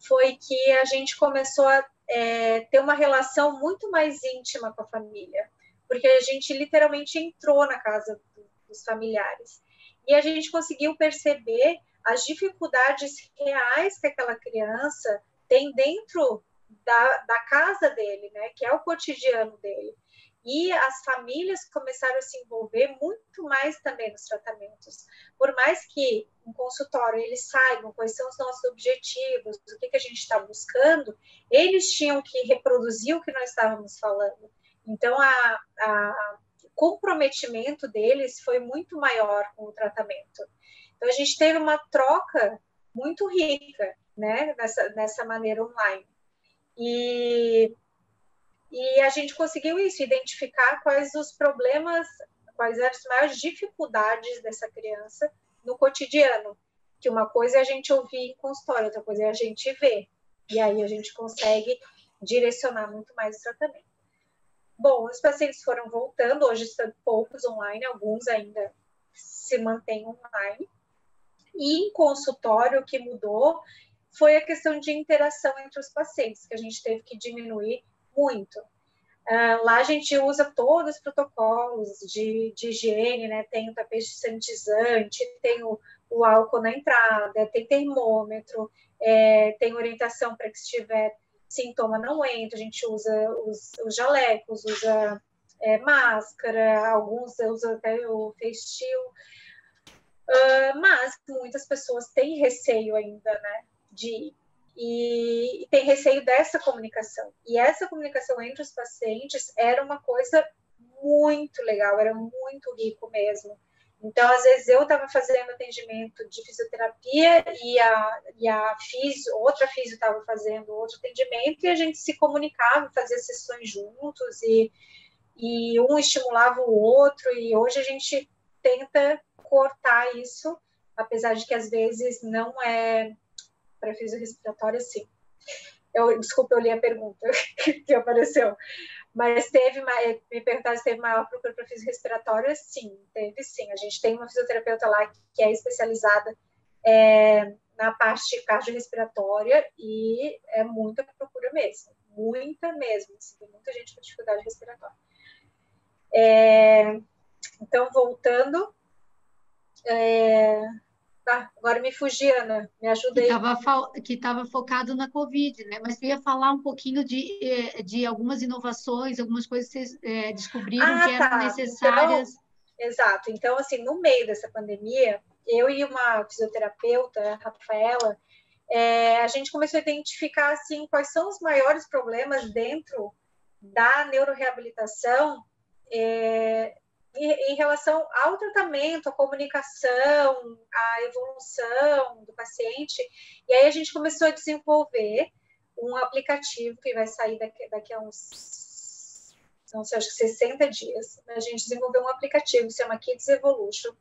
foi que a gente começou a ter uma relação muito mais íntima com a família, porque a gente literalmente entrou na casa dos familiares. E a gente conseguiu perceber as dificuldades reais que aquela criança tem dentro da casa dele, né, que é o cotidiano dele. E as famílias começaram a se envolver muito mais também nos tratamentos. Por mais que um consultório eles saibam quais são os nossos objetivos, o que a gente está buscando, eles tinham que reproduzir o que nós estávamos falando. Então, o comprometimento deles foi muito maior com o tratamento. Então, a gente teve uma troca muito rica, né, nessa maneira online. E a gente conseguiu isso, identificar quais os problemas, quais eram as maiores dificuldades dessa criança no cotidiano. Que uma coisa é a gente ouvir em consultório, outra coisa é a gente ver. E aí a gente consegue direcionar muito mais o tratamento. Bom, os pacientes foram voltando, hoje estão poucos online, alguns ainda se mantêm online. E em consultório, o que mudou foi a questão de interação entre os pacientes, que a gente teve que diminuir muito. Lá a gente usa todos os protocolos de higiene, né? Tem o tapete sanitizante, tem o álcool na entrada, tem termômetro, tem orientação para que se tiver sintoma não entra, a gente usa os jalecos, usa máscara, alguns usam até o face shield. Mas muitas pessoas têm receio ainda, né, de ir. E tem receio dessa comunicação. E essa comunicação entre os pacientes era uma coisa muito legal, era muito rico mesmo. Então, às vezes, eu estava fazendo atendimento de fisioterapia outra físio estava fazendo outro atendimento e a gente se comunicava, fazia sessões juntos e um estimulava o outro e hoje a gente tenta cortar isso, apesar de que às vezes não é para fisiorrespiratória, sim. Desculpa, eu li a pergunta que apareceu. Mas me perguntaram se teve maior procura para fisiorrespiratória? Sim, teve sim. A gente tem uma fisioterapeuta lá que é especializada na parte cardiorrespiratória e é muita procura mesmo. Muita mesmo. Assim, tem muita gente com dificuldade respiratória. Então, voltando... agora me fugi, Ana. Me ajuda aí. Que estava focado na Covid, né? Mas eu ia falar um pouquinho de algumas inovações, algumas coisas que vocês descobriram que eram necessárias. Então, exato. Então, assim, no meio dessa pandemia, eu e uma fisioterapeuta, a Rafaela, a gente começou a identificar, assim, quais são os maiores problemas dentro da neuroreabilitação em relação ao tratamento, à comunicação, à evolução do paciente. E aí a gente começou a desenvolver um aplicativo que vai sair daqui a uns, não sei, acho que 60 dias. A gente desenvolveu um aplicativo que se chama Kids Evolution,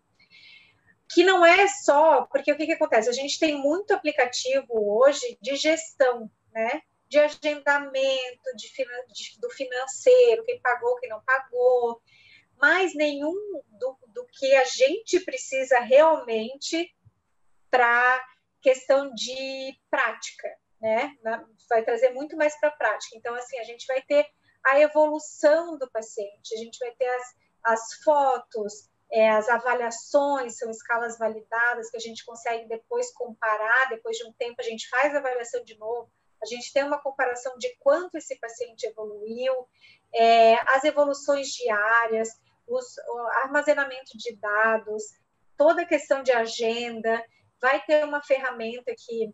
que não é só, porque o que acontece? A gente tem muito aplicativo hoje de gestão, né? De agendamento, do financeiro, quem pagou, quem não pagou, mas nenhum do que a gente precisa realmente para questão de prática, né? Vai trazer muito mais para a prática. Então, assim, a gente vai ter a evolução do paciente, a gente vai ter as fotos, as avaliações, são escalas validadas que a gente consegue depois comparar, depois de um tempo a gente faz a avaliação de novo, a gente tem uma comparação de quanto esse paciente evoluiu, as evoluções diárias, o armazenamento de dados, toda a questão de agenda, vai ter uma ferramenta que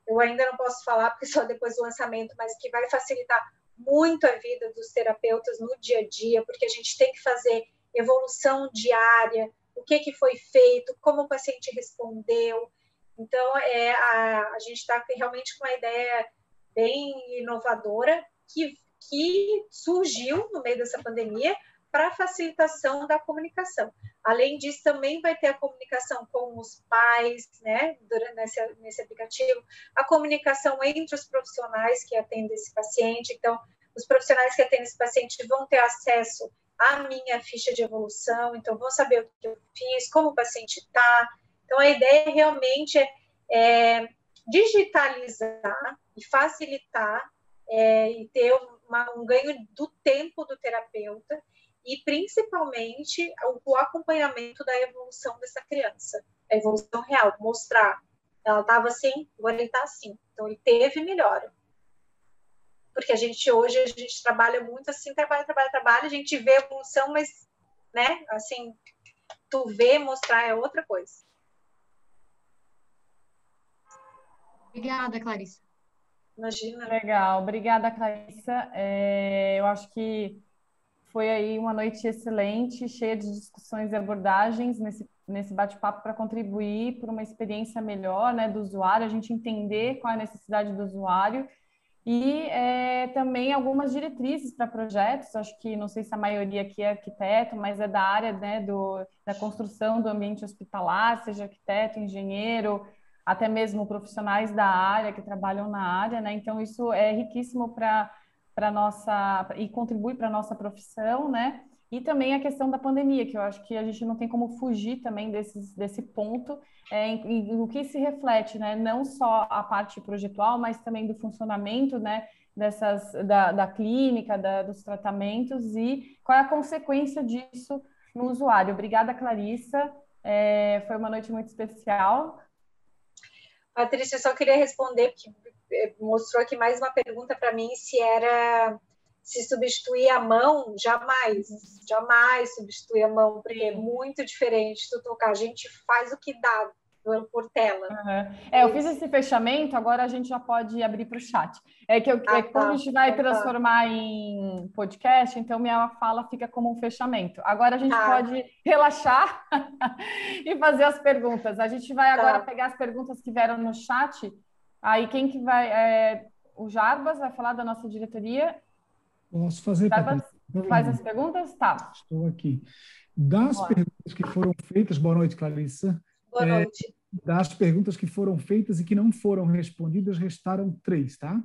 eu ainda não posso falar, porque só depois do lançamento, mas que vai facilitar muito a vida dos terapeutas no dia a dia, porque a gente tem que fazer evolução diária, o que foi feito, como o paciente respondeu. Então, a gente está realmente com uma ideia bem inovadora que surgiu no meio dessa pandemia, para a facilitação da comunicação. Além disso, também vai ter a comunicação com os pais, né, nesse aplicativo, a comunicação entre os profissionais que atendem esse paciente. Então, os profissionais que atendem esse paciente vão ter acesso à minha ficha de evolução, então vão saber o que eu fiz, como o paciente está. Então, a ideia realmente é digitalizar e facilitar e ter um ganho do tempo do terapeuta e, principalmente, o acompanhamento da evolução dessa criança, a evolução real, mostrar, ela estava assim, agora ele está assim, então ele teve melhora. Porque hoje a gente trabalha muito assim, trabalha, a gente vê a evolução, mas, né, assim, tu vê, mostrar é outra coisa. Obrigada, Clarissa. Imagina. Legal, obrigada, Clarissa. Eu acho que foi aí uma noite excelente, cheia de discussões e abordagens nesse bate-papo para contribuir para uma experiência melhor, né, do usuário, a gente entender qual é a necessidade do usuário e também algumas diretrizes para projetos. Acho que, não sei se a maioria aqui é arquiteto, mas é da área, né, da construção do ambiente hospitalar, seja arquiteto, engenheiro, até mesmo profissionais da área que trabalham na área, né? Então isso é riquíssimo para nossa e contribui para a nossa profissão, né? E também a questão da pandemia, que eu acho que a gente não tem como fugir também desse ponto, em o que se reflete, né? Não só a parte projetual, mas também do funcionamento, né? Da clínica, dos tratamentos e qual é a consequência disso no usuário. Obrigada, Clarissa. Foi uma noite muito especial. Patrícia, eu só queria responder, porque mostrou aqui mais uma pergunta para mim, se substituir a mão, jamais substituir a mão, porque é muito diferente tu tocar, a gente faz o que dá, por tela. Uhum. Eu fiz esse fechamento, agora a gente já pode abrir para o chat. É que como a gente vai Então tá. transformar em podcast, então minha fala fica como um fechamento. Agora a gente Tá, pode relaxar e fazer as perguntas. A gente vai agora tá. pegar as perguntas que vieram no chat. Aí quem que vai? O Jarbas vai falar da nossa diretoria. Posso fazer, Jarbas, Patrícia? Sem faz problema. as perguntas? Tá. Estou aqui. Vamos Das lá. perguntas que foram feitas, boa noite, Clarissa. Boa noite. Das perguntas que foram feitas e que não foram respondidas, restaram 3, tá?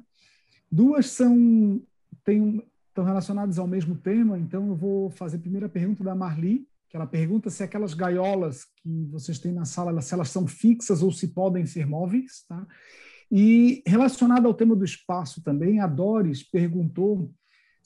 2 estão relacionadas ao mesmo tema, então eu vou fazer a primeira pergunta da Marli, que ela pergunta se aquelas gaiolas que vocês têm na sala, se elas são fixas ou se podem ser móveis, tá? E relacionado ao tema do espaço também, a Doris perguntou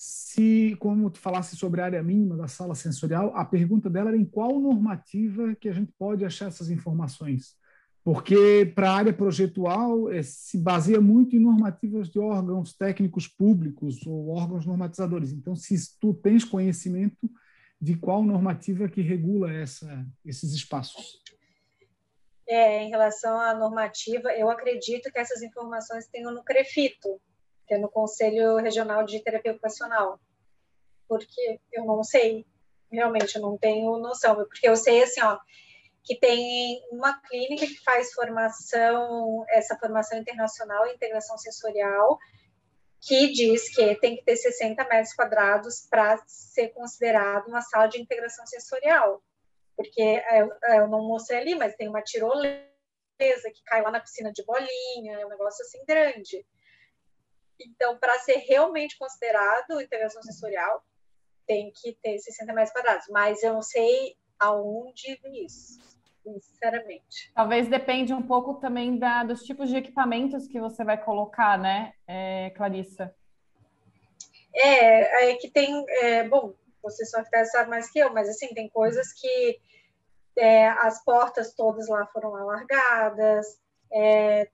se, como tu falasse sobre a área mínima da sala sensorial, a pergunta dela era em qual normativa que a gente pode achar essas informações. Porque para a área projetual se baseia muito em normativas de órgãos técnicos públicos ou órgãos normatizadores. Então, se tu tens conhecimento de qual normativa que regula esses espaços. Em relação à normativa, eu acredito que essas informações tenham no CREFITO, que é no Conselho Regional de Terapia Ocupacional, porque eu não sei, realmente eu não tenho noção, porque eu sei assim, ó, que tem uma clínica que faz essa formação internacional em integração sensorial, que diz que tem que ter 60 metros quadrados para ser considerado uma sala de integração sensorial, porque eu não mostrei ali, mas tem uma tirolesa que cai lá na piscina de bolinha, é um negócio assim grande. Então, para ser realmente considerado integração sensorial, tem que ter 60 metros quadrados, mas eu não sei aonde isso, sinceramente. Talvez depende um pouco também dos tipos de equipamentos que você vai colocar, né, Clarissa? É que tem, bom, você só sabe mais que eu, mas assim, tem coisas que as portas todas lá foram alargadas,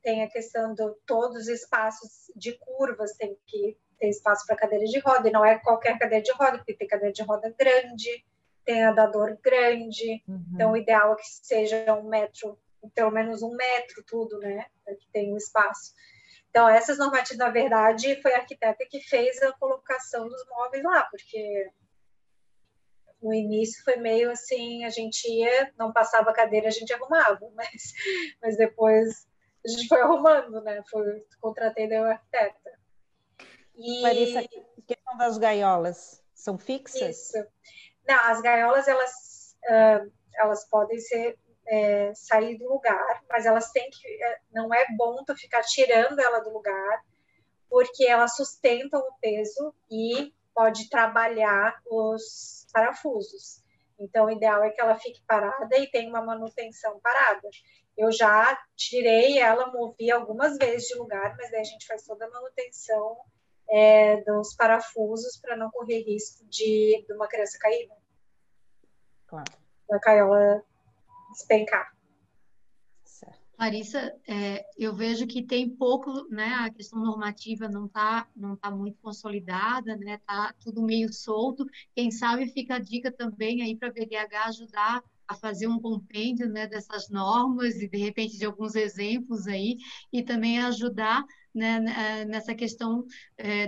tem a questão de todos os espaços de curvas, tem que ter espaço para cadeira de roda, e não é qualquer cadeira de roda, porque tem cadeira de roda grande, tem andador grande, então o ideal é que seja 1 metro, pelo menos 1 metro tudo, né, para que tenha um espaço. Então, essas normativas, na verdade, foi a arquiteta que fez a colocação dos móveis lá, porque no início foi meio assim, a gente ia, não passava a cadeira, a gente arrumava, mas depois a gente foi arrumando, né? Contratei daí o arquiteta. Clarissa, a questão das gaiolas, são fixas? Isso. Não, as gaiolas, elas podem sair do lugar, mas elas têm que, não é bom tu ficar tirando ela do lugar, porque elas sustentam o peso e pode trabalhar os parafusos. Então, o ideal é que ela fique parada e tenha uma manutenção parada. Eu já tirei ela, movi algumas vezes de lugar, mas daí a gente faz toda a manutenção dos parafusos para não correr risco de uma criança cair, né? Claro. Da gaiola despencar. Clarissa, eu vejo que tem pouco, né? A questão normativa não tá muito consolidada, né? Tá tudo meio solto. Quem sabe fica a dica também aí para a BDH ajudar a fazer um compêndio, né, dessas normas e de repente de alguns exemplos aí e também ajudar, né, nessa questão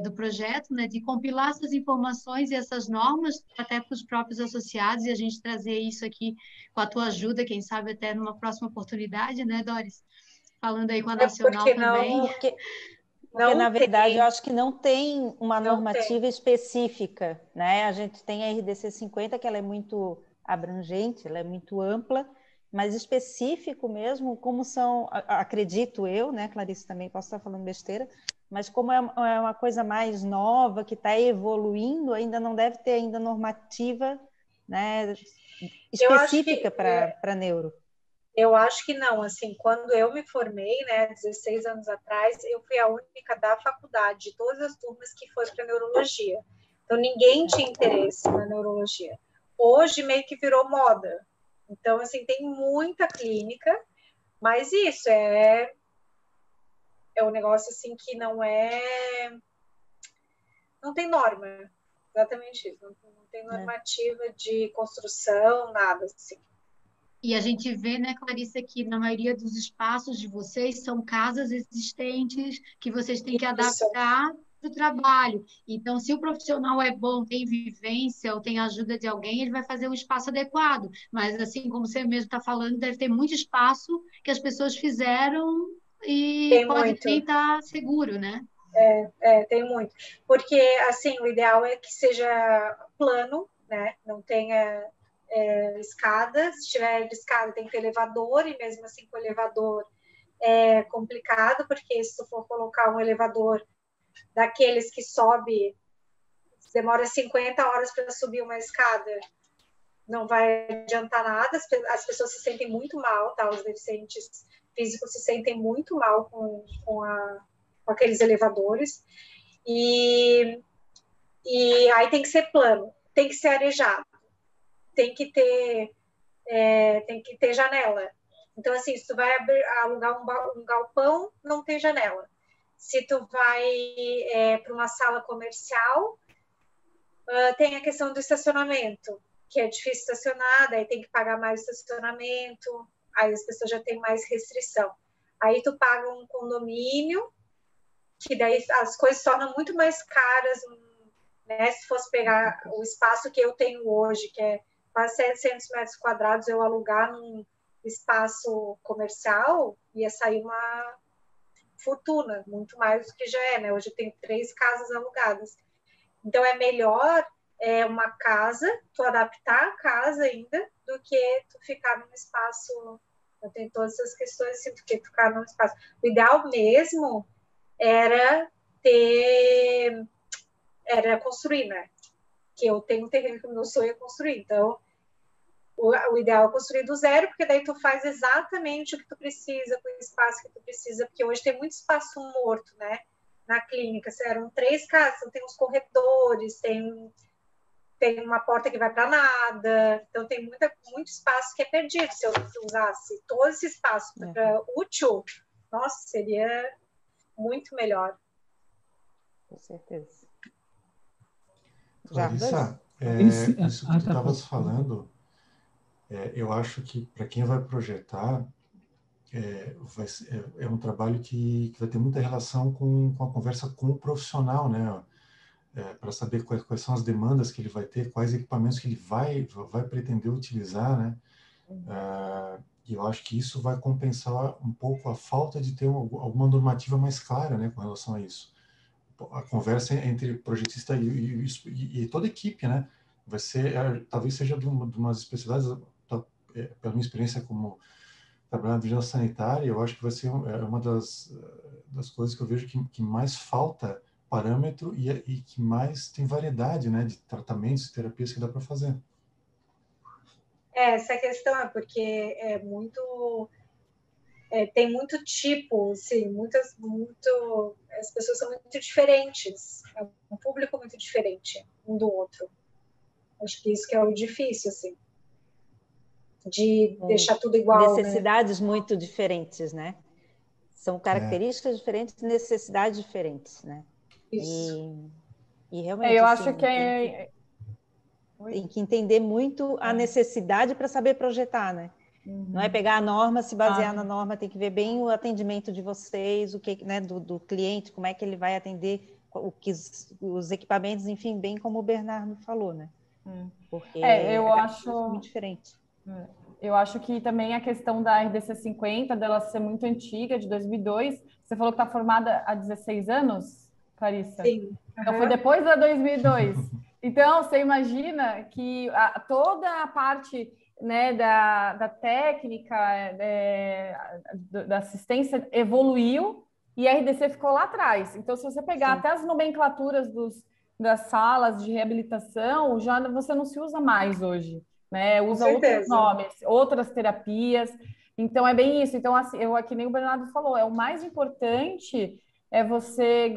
do projeto, né, de compilar essas informações e essas normas até para os próprios associados e a gente trazer isso aqui com a tua ajuda, quem sabe até numa próxima oportunidade, né, Doris? Falando aí com a Nacional porque também. Porque na verdade, tem, eu acho que não tem uma não normativa tem. específica, né? A gente tem a RDC 50, que ela é muito abrangente, ela é muito ampla, mas específico mesmo, como são, acredito eu, né, Clarice, também posso estar falando besteira, mas como é uma coisa mais nova, que está evoluindo, ainda não deve ter ainda normativa, né, específica para neuro. Eu acho que não, assim, quando eu me formei, né, 16 anos atrás, eu fui a única da faculdade, de todas as turmas que foi para neurologia. Então, ninguém tinha interesse na neurologia. Hoje, meio que virou moda. Então, assim, tem muita clínica, mas isso é um negócio, assim, que não tem norma. Exatamente isso. Não tem normativa de construção, nada, assim. E a gente vê, né, Clarissa, que na maioria dos espaços de vocês são casas existentes que vocês têm que Isso, adaptar para o trabalho. Então, se o profissional é bom, tem vivência ou tem ajuda de alguém, ele vai fazer um espaço adequado. Mas, assim, como você mesmo está falando, deve ter muito espaço que as pessoas fizeram e tem pode nem muito. estar seguro, né? Tem muito. Porque, assim, o ideal é que seja plano, né? Não tenha escada. Se tiver escada, tem que ter elevador, e mesmo assim com o elevador é complicado, porque se tu for colocar um elevador daqueles que sobe, demora 50 horas para subir uma escada, não vai adiantar nada, as pessoas se sentem muito mal, tá? Os deficientes físicos se sentem muito mal com aqueles elevadores. E aí tem que ser plano, tem que ser arejado, tem que ter janela. Então, assim, se tu vai alugar um galpão, não tem janela. Se tu vai para uma sala comercial, tem a questão do estacionamento, que é difícil estacionar, daí tem que pagar mais estacionamento, aí as pessoas já têm mais restrição. Aí tu paga um condomínio, que daí as coisas se tornam muito mais caras, né? Se fosse pegar o espaço que eu tenho hoje, que é quase 700 metros quadrados, eu alugar num espaço comercial, ia sair uma fortuna, muito mais do que já é, né? Hoje eu tenho 3 casas alugadas. Então, é melhor uma casa, tu adaptar a casa ainda, do que tu ficar num espaço. Eu tenho todas essas questões, assim, do que tu ficar num espaço. O ideal mesmo era construir, né? Que eu tenho um terreno que o meu sonho é construir. Então, o ideal é construir do zero, porque daí tu faz exatamente o que tu precisa, com o espaço que tu precisa, porque hoje tem muito espaço morto, né? Na clínica, eram 3 casas, então tem uns corredores, tem uma porta que vai para nada, então tem muito espaço que é perdido. Se eu usasse todo esse espaço para útil, nossa, seria muito melhor. Com certeza. Clarissa, isso que tu estavas falando, eu acho que para quem vai projetar, é um trabalho que vai ter muita relação com a conversa com o profissional, né? Para saber quais são as demandas que ele vai ter, quais equipamentos que ele vai pretender utilizar, né? E eu acho que isso vai compensar um pouco a falta de ter alguma normativa mais clara, né, com relação a isso. A conversa entre projetista e toda a equipe, né? Vai ser, talvez seja de umas especialidades, pela minha experiência como trabalhando na vigilância sanitária, eu acho que vai ser uma das coisas que eu vejo que mais falta parâmetro e que mais tem variedade, né, de tratamentos e terapias que dá para fazer. Essa questão é porque tem muito tipo, assim, as pessoas são muito diferentes, é um público muito diferente um do outro. Acho que isso que é o difícil, assim, de deixar tudo igual. Necessidades, né? Muito diferentes, né? São características diferentes, necessidades diferentes, né? Isso. E realmente, eu assim, acho que tem que entender muito a necessidade para saber projetar, né? Não é pegar a norma, se basear na norma, tem que ver bem o atendimento de vocês, o que, né, do cliente, como é que ele vai atender, os equipamentos, enfim, bem como o Bernardo falou, né? Porque eu acho muito diferente. Eu acho que também a questão da RDC 50, dela ser muito antiga, de 2002, você falou que está formada há 16 anos, Clarissa? Sim. Então foi depois da 2002. Então, você imagina que toda a parte, né, da técnica, da assistência evoluiu e a RDC ficou lá atrás. Então, se você pegar até as nomenclaturas das salas de reabilitação, já você não se usa mais hoje, né? Usa outros nomes, outras terapias. Então, é bem isso. Então, assim, que nem o Bernardo falou, o mais importante é você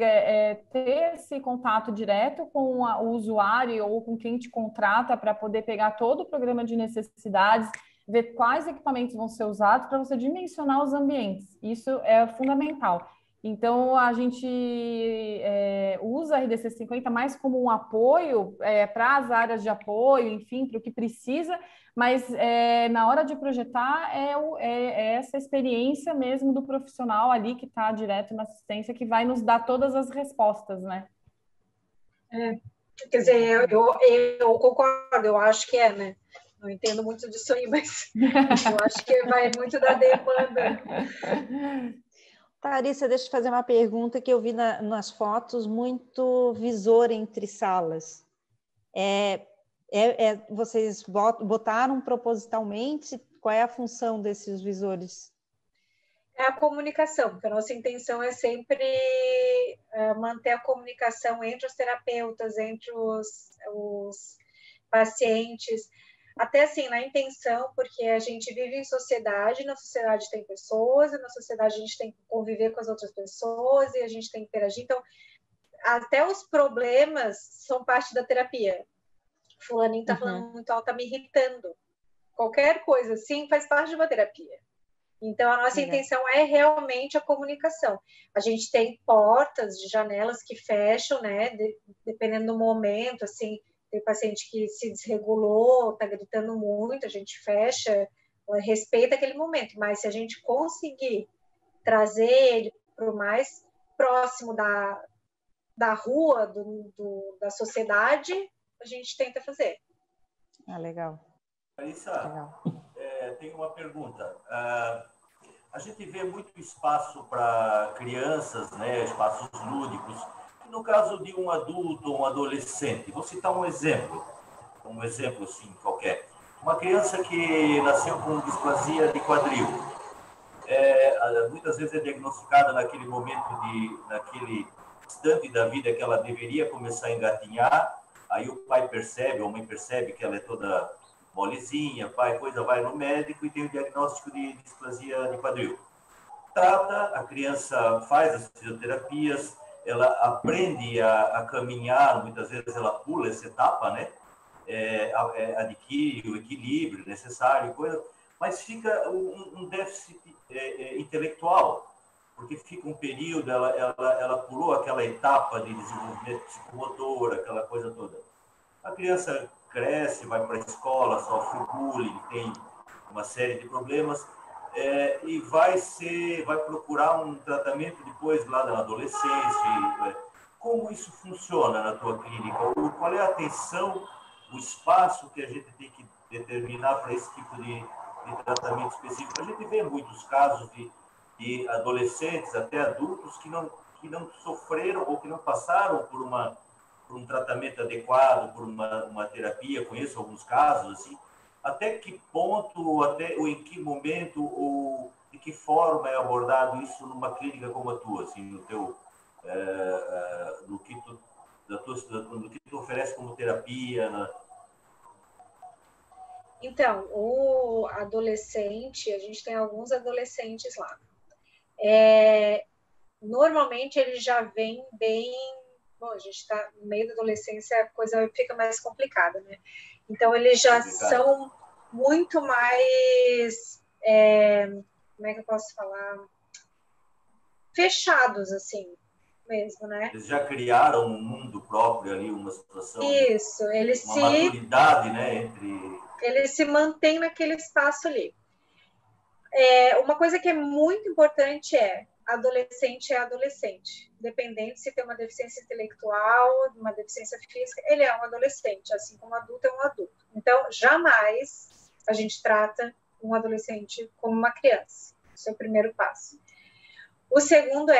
ter esse contato direto com o usuário ou com quem te contrata para poder pegar todo o programa de necessidades, ver quais equipamentos vão ser usados para você dimensionar os ambientes. Isso é fundamental. Então, a gente usa a RDC 50 mais como um apoio para as áreas de apoio, enfim, para o que precisa, mas na hora de projetar é essa experiência mesmo do profissional ali que está direto na assistência que vai nos dar todas as respostas, né? Quer dizer, eu concordo, eu acho que né? Não entendo muito disso aí, mas eu acho que vai muito da demanda. Clarissa, deixa eu te fazer uma pergunta que eu vi nas fotos, muito visor entre salas. Vocês botaram propositalmente? Qual é a função desses visores? É a comunicação, porque a nossa intenção é sempre manter a comunicação entre os terapeutas, entre os pacientes, até assim, na intenção, porque a gente vive em sociedade, na sociedade tem pessoas, e na sociedade a gente tem que conviver com as outras pessoas, e a gente tem que interagir, então, até os problemas são parte da terapia. Fulaninho tá falando muito alto, tá me irritando. Qualquer coisa assim faz parte de uma terapia. Então, a nossa intenção é realmente a comunicação. A gente tem portas de janelas que fecham, né? Dependendo do momento, assim, tem paciente que se desregulou, está gritando muito, a gente fecha, respeita aquele momento. Mas se a gente conseguir trazer ele para o mais próximo da rua, da sociedade, a gente tenta fazer. Ah, legal. Clarissa, legal. Tenho uma pergunta. A gente vê muito espaço para crianças, né, espaços lúdicos. No caso de um adulto ou um adolescente, vou citar um exemplo assim, qualquer. Uma criança que nasceu com displasia de quadril. Muitas vezes é diagnosticada naquele momento, naquele instante da vida que ela deveria começar a engatinhar, aí o pai percebe, ou a mãe percebe que ela é toda molezinha, vai no médico e tem o diagnóstico de displasia de quadril. Trata, a criança faz as fisioterapias, ela aprende a caminhar, muitas vezes ela pula essa etapa, né? Adquire o equilíbrio necessário, mas fica um déficit intelectual, porque fica um período, ela pulou aquela etapa de desenvolvimento psicomotor, aquela coisa toda. A criança cresce, vai para a escola, sofre bullying, tem uma série de problemas, e vai procurar um tratamento depois lá na adolescência. Como isso funciona na tua clínica? Qual é a atenção, o espaço que a gente tem que determinar para esse tipo de tratamento específico? A gente vê muitos casos de adolescentes, até adultos, que não sofreram ou que não passaram por um tratamento adequado, por uma terapia. Conheço alguns casos assim. Até que ponto, ou em que momento, ou de que forma é abordado isso numa clínica como a tua, assim, no que tu oferece como terapia? Então, o adolescente, a gente tem alguns adolescentes lá. Normalmente ele já vem bem. Bom, a gente está no meio da adolescência, a coisa fica mais complicada, né? Então, eles já são muito mais, como é que eu posso falar? Fechados, assim, mesmo, né? Eles já criaram um mundo próprio ali, uma situação... Isso, uma maturidade, né? Eles se mantêm naquele espaço ali. Uma coisa que é muito importante adolescente é adolescente. Independente se tem uma deficiência intelectual, uma deficiência física, ele é um adolescente, assim como adulto é um adulto. Então, jamais a gente trata um adolescente como uma criança. Esse é o primeiro passo. O segundo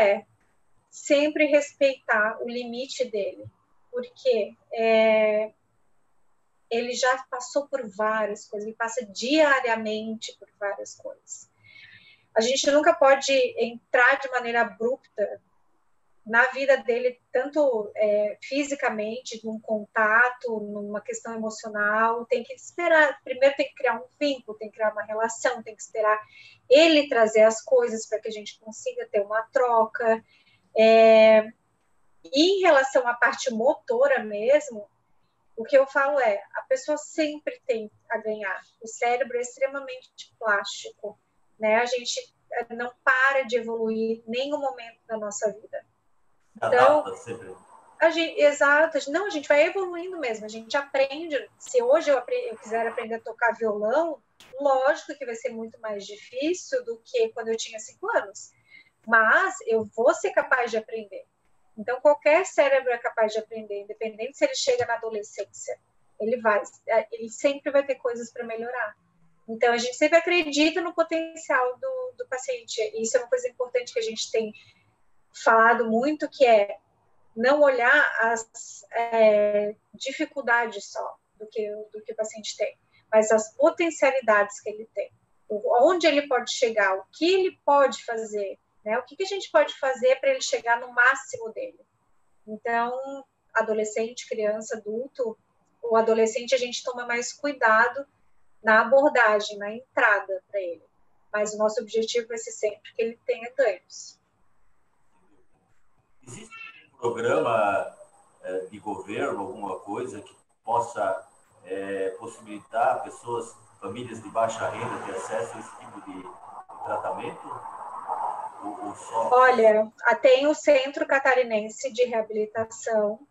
sempre respeitar o limite dele, porque ele já passou por várias coisas, ele passa diariamente por várias coisas. A gente nunca pode entrar de maneira abrupta na vida dele, tanto fisicamente, num contato, numa questão emocional. Tem que esperar, primeiro tem que criar um vínculo, tem que criar uma relação, tem que esperar ele trazer as coisas para que a gente consiga ter uma troca. E em relação à parte motora mesmo, o que eu falo a pessoa sempre tem a ganhar. O cérebro é extremamente plástico, né? A gente não para de evoluir em nenhum momento da nossa vida. Então, adapta sempre. Exato, não, a gente vai evoluindo mesmo, a gente aprende. Se hoje eu quiser aprender a tocar violão, lógico que vai ser muito mais difícil do que quando eu tinha 5 anos, mas eu vou ser capaz de aprender. Então, qualquer cérebro é capaz de aprender, independente se ele chega na adolescência, ele sempre vai ter coisas para melhorar. Então, a gente sempre acredita no potencial do paciente. Isso é uma coisa importante que a gente tem falado muito, que é não olhar as dificuldades só do que o paciente tem, mas as potencialidades que ele tem, onde ele pode chegar, o que ele pode fazer, né? O que a gente pode fazer para ele chegar no máximo dele. Então, adolescente, criança, adulto, o adolescente a gente toma mais cuidado na abordagem, na entrada para ele, mas o nosso objetivo vai ser sempre que ele tenha ganhos. Existe um programa de governo, alguma coisa que possa possibilitar pessoas, famílias de baixa renda ter acesso a esse tipo de tratamento? Olha, tem o Centro Catarinense de Reabilitação,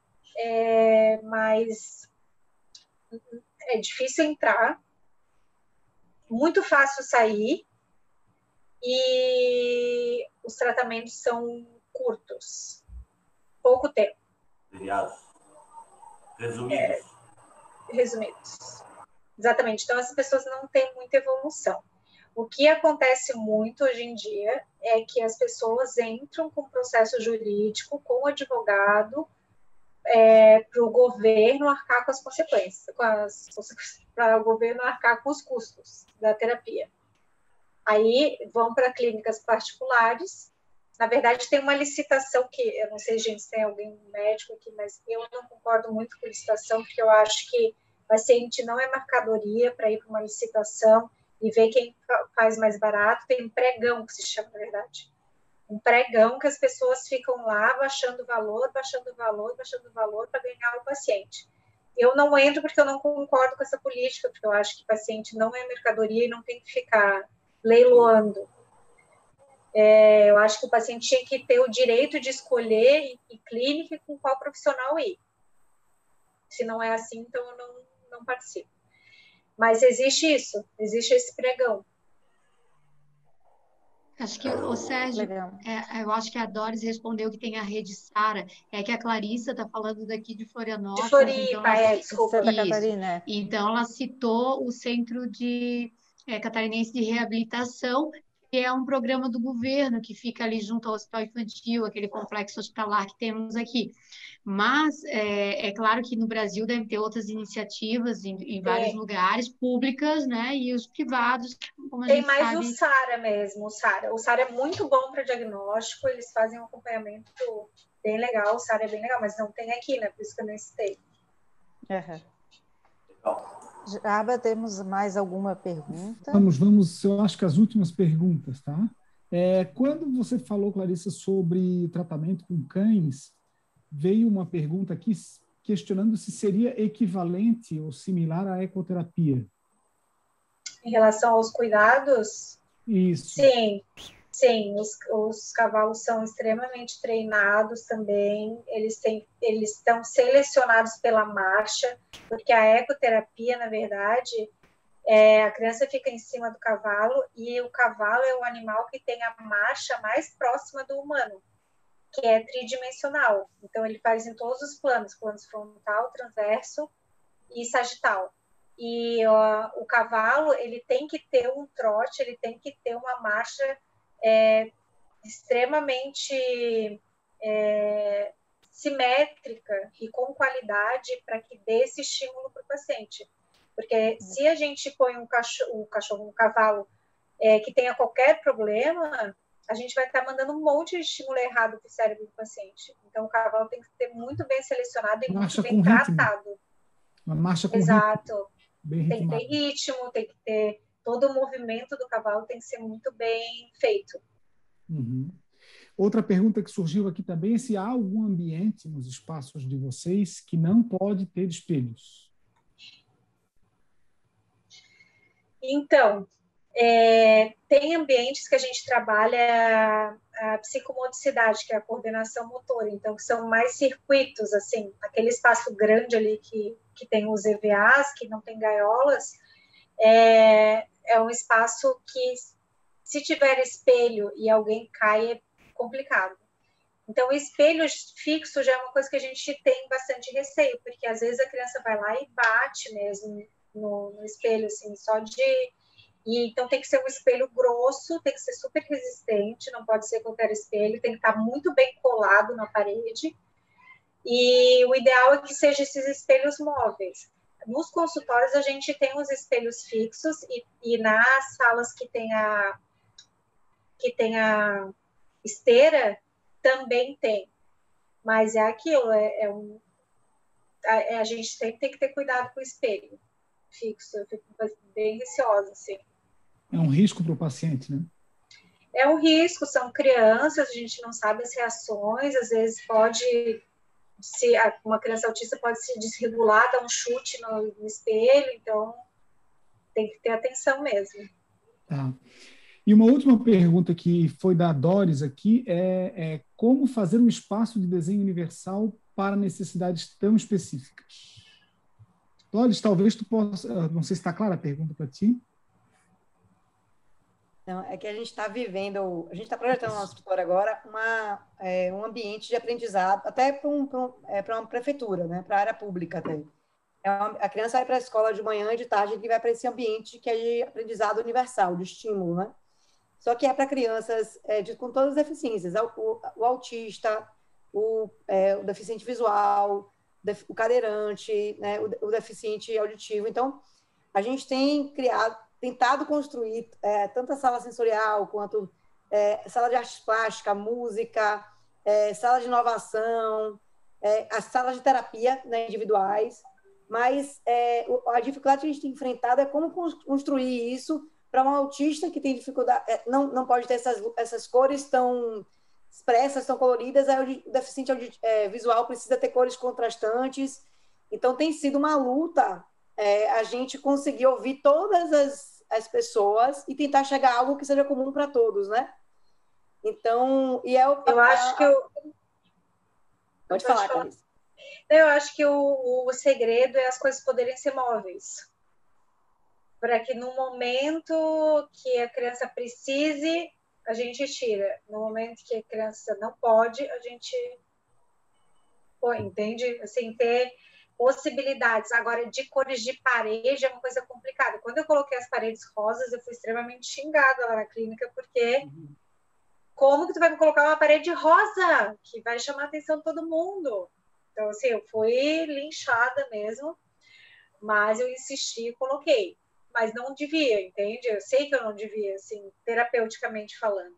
mas é difícil entrar, muito fácil sair, e os tratamentos são curtos, pouco tempo. Resumidos. Exatamente. Então, as pessoas não têm muita evolução. O que acontece muito hoje em dia é que as pessoas entram com processo jurídico, com o advogado, para o governo arcar com as consequências, para o governo arcar com os custos da terapia. Aí vão para clínicas particulares. Na verdade, tem uma licitação que, eu não sei, gente, se tem alguém médico aqui, mas eu não concordo muito com licitação, porque eu acho que paciente não é mercadoria para ir para uma licitação e ver quem faz mais barato. Tem um pregão, que se chama, na verdade. Um pregão que as pessoas ficam lá baixando valor para ganhar o paciente. Eu não entro porque eu não concordo com essa política, porque eu acho que paciente não é mercadoria e não tem que ficar leiloando. Eu acho que o paciente tinha que ter o direito de escolher em clínica e com qual profissional ir. Se não é assim, então eu não participo. Mas existe isso, existe esse pregão. Acho que o Sérgio, eu acho que a Doris respondeu que tem a rede Sara, é que a Clarissa está falando daqui de Florianópolis. De Floripa, então desculpa. Santa Catarina. Então ela citou o Centro Catarinense de Reabilitação, que é um programa do governo que fica ali junto ao Hospital Infantil, aquele complexo hospitalar que temos aqui. Mas é claro que no Brasil deve ter outras iniciativas em vários lugares, públicas, né? E os privados, como a gente sabe. Tem mais o Sara mesmo, o Sara. O Sara é muito bom para diagnóstico, eles fazem um acompanhamento bem legal, o Sara é bem legal, mas não tem aqui, né? Por isso que eu nem citei. Já temos mais alguma pergunta? Vamos, eu acho que as últimas perguntas, tá? Quando você falou, Clarissa, sobre tratamento com cães, veio uma pergunta aqui questionando se seria equivalente ou similar à ecoterapia. Em relação aos cuidados? Isso. Sim, os cavalos são extremamente treinados também, eles estão selecionados pela marcha, porque a ecoterapia, na verdade, a criança fica em cima do cavalo e o cavalo é o animal que tem a marcha mais próxima do humano, que é tridimensional. Então, ele faz em todos os planos frontal, transverso e sagital. E o cavalo, ele tem que ter um trote, ele tem que ter uma marcha extremamente simétrica e com qualidade para que dê esse estímulo para o paciente. Porque se a gente põe um cavalo que tenha qualquer problema, a gente vai estar mandando um monte de estímulo errado para o cérebro do paciente. Então, o cavalo tem que ser muito bem selecionado e muito bem tratado. Uma marcha com Exato. Bem tem que ter ritmo, tem que ter... Todo o movimento do cavalo tem que ser muito bem feito. Uhum. Outra pergunta que surgiu aqui também é se há algum ambiente nos espaços de vocês que não pode ter espelhos. Então, Tem ambientes que a gente trabalha a psicomodicidade, que é a coordenação motora, então que são mais circuitos, assim, aquele espaço grande ali que tem os EVAs, que não tem gaiolas, é um espaço que, se tiver espelho e alguém cai, é complicado. Então, espelho fixo já é uma coisa que a gente tem bastante receio, porque às vezes a criança vai lá e bate mesmo no espelho, assim, então tem que ser um espelho grosso, tem que ser super resistente, não pode ser qualquer espelho, tem que estar muito bem colado na parede, e o ideal é que sejam esses espelhos móveis. Nos consultórios a gente tem os espelhos fixos, e nas salas que tem a esteira também tem, mas é aquilo, a gente sempre tem que ter cuidado com o espelho fixo, eu fico bem receosa, assim. É um risco para o paciente, né? É um risco, são crianças, a gente não sabe as reações, às vezes uma criança autista pode se desregular, dar um chute no espelho, então tem que ter atenção mesmo. Tá. E uma última pergunta que foi da Doris aqui é como fazer um espaço de desenho universal para necessidades tão específicas? Doris, talvez tu possa... Não sei se está clara a pergunta para ti. Não, é que a gente está vivendo, a gente está projetando no nosso escritório agora um ambiente de aprendizado, até para uma prefeitura, né, para a área pública até. A criança vai para a escola de manhã e de tarde, ele vai para esse ambiente que é de aprendizado universal, de estímulo, né? Só que é para crianças com todas as deficiências, o autista, o deficiente visual, o cadeirante, né, o deficiente auditivo. Então, a gente tem tentado construir tanto a sala sensorial quanto sala de arte plástica, música, sala de inovação, as salas de terapia, né, individuais, mas a dificuldade que a gente tem enfrentado é como construir isso para um autista que tem dificuldade, não pode ter essas cores tão expressas, tão coloridas, aí o deficiente visual precisa ter cores contrastantes. Então, tem sido uma luta a gente conseguir ouvir todas as pessoas e tentar chegar a algo que seja comum para todos, né? Então, eu acho que Pode falar, Clarice. Eu acho que o segredo é as coisas poderem ser móveis. Para que no momento que a criança precise, a gente tira. No momento que a criança não pode, a gente põe, entende? Assim, ter possibilidades. Agora, de cores de parede é uma coisa complicada. Quando eu coloquei as paredes rosas, eu fui extremamente xingada lá na clínica, porque como que tu vai me colocar uma parede rosa? Que vai chamar a atenção de todo mundo. Então, assim, eu fui linchada mesmo, mas eu insisti e coloquei. Mas não devia, entende? Eu sei que eu não devia, assim, terapeuticamente falando.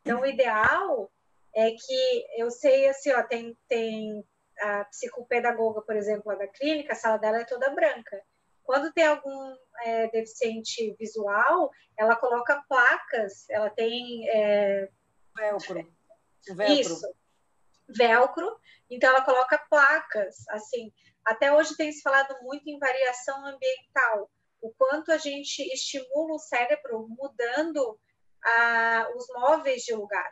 Então, o ideal é que eu sei, assim, ó, tem a psicopedagoga, por exemplo, lá da clínica, a sala dela é toda branca. Quando tem algum deficiente visual, ela coloca placas, ela tem... Velcro. Isso, velcro. Então, ela coloca placas, assim. Até hoje tem se falado muito em variação ambiental. O quanto a gente estimula o cérebro mudando os móveis de lugar.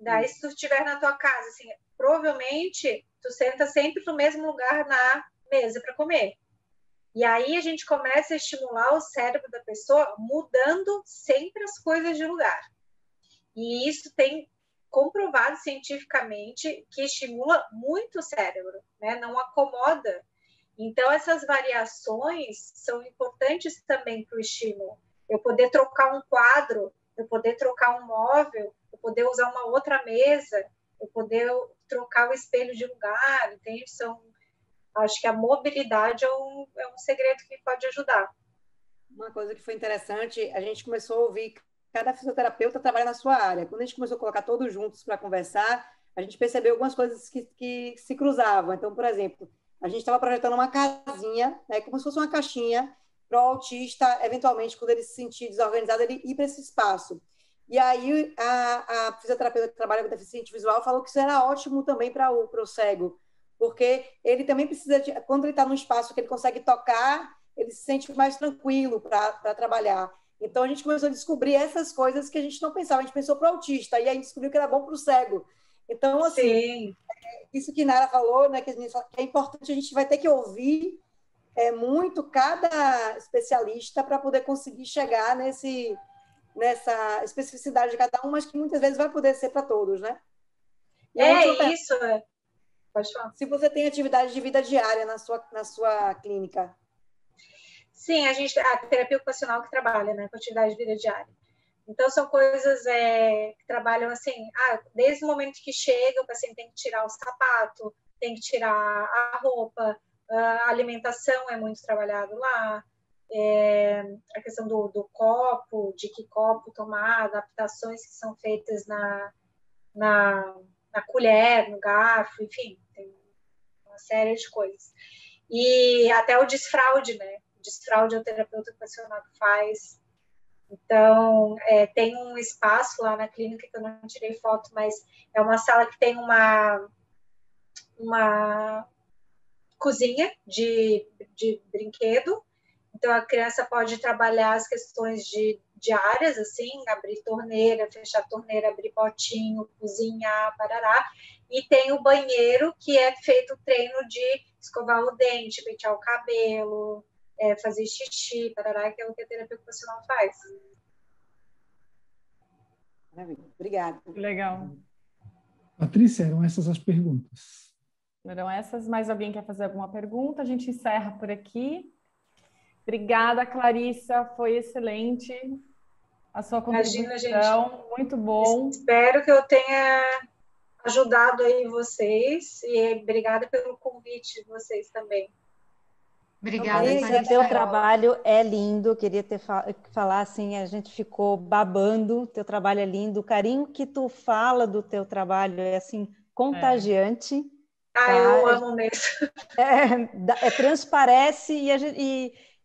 Daí, se tu estiver na tua casa, assim, provavelmente tu senta sempre no mesmo lugar na mesa para comer. E aí a gente começa a estimular o cérebro da pessoa mudando sempre as coisas de lugar. E isso tem comprovado cientificamente que estimula muito o cérebro, né? Não acomoda. Então, essas variações são importantes também para o estímulo. Eu poder trocar um quadro, eu poder trocar um móvel, eu poder usar uma outra mesa, eu poder trocar o espelho de lugar, entende? Acho que a mobilidade é um segredo que pode ajudar. Uma coisa que foi interessante, a gente começou a ouvir cada fisioterapeuta trabalha na sua área. Quando a gente começou a colocar todos juntos para conversar, a gente percebeu algumas coisas que se cruzavam. Então, por exemplo, a gente estava projetando uma casinha, né, como se fosse uma caixinha, para o autista, eventualmente, quando ele se sentir desorganizado, ele ir para esse espaço. E aí, a fisioterapeuta que trabalha com deficiente visual falou que isso era ótimo também para o cego, porque ele também precisa, quando ele está num espaço que ele consegue tocar, ele se sente mais tranquilo para trabalhar. Então, a gente começou a descobrir essas coisas que a gente não pensava. A gente pensou para o autista, e aí descobriu que era bom para o cego. Então, assim, Sim. Isso que Nara falou, né, que é importante, a gente vai ter que ouvir muito cada especialista para poder conseguir chegar nessa especificidade de cada um, mas que muitas vezes vai poder ser para todos, né? Isso. Pode falar. Se você tem atividade de vida diária na sua clínica. Sim, a terapia ocupacional que trabalha, né, com atividade de vida diária. Então, são coisas que trabalham assim, desde o momento que chega, o paciente tem que tirar o sapato, tem que tirar a roupa, a alimentação é muito trabalhado lá, a questão do copo, de que copo tomar, adaptações que são feitas na colher, no garfo, enfim, tem uma série de coisas. E até o desfraude, né? O desfraude é o terapeuta ocupacional que faz. Então, tem um espaço lá na clínica que eu não tirei foto, mas é uma sala que tem uma cozinha de brinquedo. Então, a criança pode trabalhar as questões diárias, assim, abrir torneira, fechar torneira, abrir potinho, cozinhar, parará. E tem o banheiro, que é feito o treino de escovar o dente, pentear o cabelo, fazer xixi, parará, que é o que a terapia ocupacional faz. Obrigada. Legal. Patrícia, eram essas as perguntas. Eram essas. Mais alguém quer fazer alguma pergunta? A gente encerra por aqui. Obrigada, Clarissa. Foi excelente a sua contribuição. Imagina, gente. Muito bom. Espero que eu tenha ajudado aí vocês e obrigada pelo convite de vocês também. Obrigada, Clarissa. Teu trabalho é lindo, queria falar assim, a gente ficou babando, teu trabalho é lindo, o carinho que tu fala do teu trabalho é assim, contagiante. Tá? Eu amo mesmo. Transparece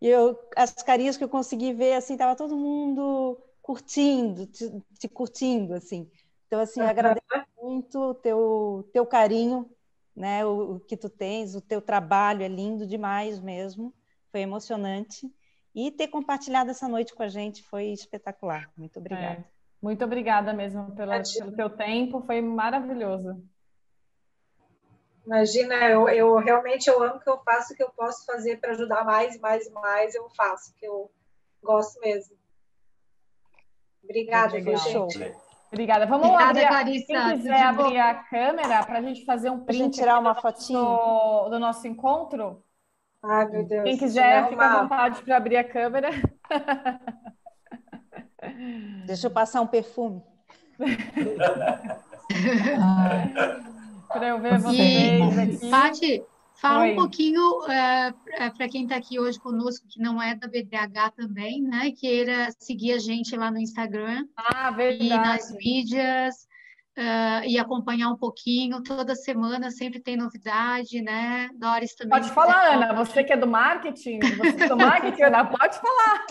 e as carinhas que eu consegui ver, assim, tava todo mundo curtindo, te curtindo, assim. Então, assim, agradeço muito o teu carinho, né, o que tu tens, o teu trabalho é lindo demais mesmo, foi emocionante. E ter compartilhado essa noite com a gente foi espetacular. Muito obrigada. Muito obrigada mesmo pelo teu tempo, foi maravilhoso. Imagina, eu realmente amo o que eu faço, o que eu posso fazer para ajudar mais, eu faço, que eu gosto mesmo. Obrigada, gente. Obrigada. Vamos abrir. Clarissa, quem quiser abrir a câmera para a gente fazer um print, tirar uma fotinho do nosso encontro. Ai, meu Deus. Quem quiser, fica à vontade para abrir a câmera. Deixa eu passar um perfume. Para eu ver vocês aqui. Paty, fala um pouquinho para quem está aqui hoje conosco, que não é da BDH também, né? Queira seguir a gente lá no Instagram e nas mídias e acompanhar um pouquinho. Toda semana sempre tem novidade, né? Doris também. Pode falar, Ana. Você que é do marketing, Ana, pode falar.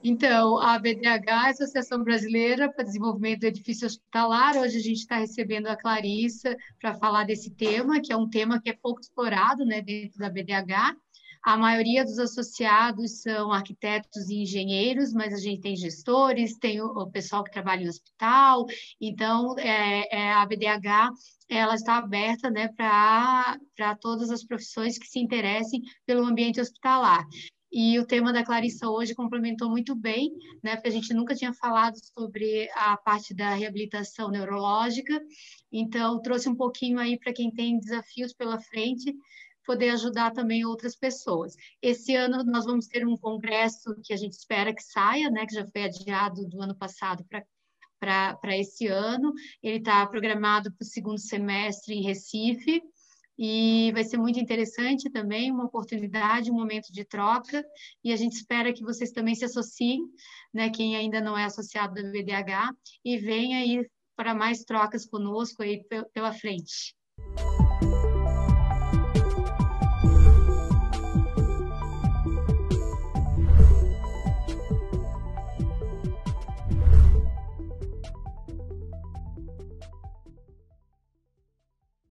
Então, a BDH, Associação Brasileira para Desenvolvimento do Edifício Hospitalar, hoje a gente está recebendo a Clarissa para falar desse tema, que é um tema que é pouco explorado, né, dentro da BDH. A maioria dos associados são arquitetos e engenheiros, mas a gente tem gestores, tem o pessoal que trabalha em hospital, então a BDH ela está aberta, né, para todas as profissões que se interessem pelo ambiente hospitalar. E o tema da Clarissa hoje complementou muito bem, né, porque a gente nunca tinha falado sobre a parte da reabilitação neurológica, então trouxe um pouquinho aí para quem tem desafios pela frente, poder ajudar também outras pessoas. Esse ano nós vamos ter um congresso que a gente espera que saia, né, que já foi adiado do ano passado para esse ano, ele está programado para o segundo semestre em Recife, e vai ser muito interessante também, uma oportunidade, um momento de troca, e a gente espera que vocês também se associem, né, quem ainda não é associado da BDH, e venha aí para mais trocas conosco aí pela frente.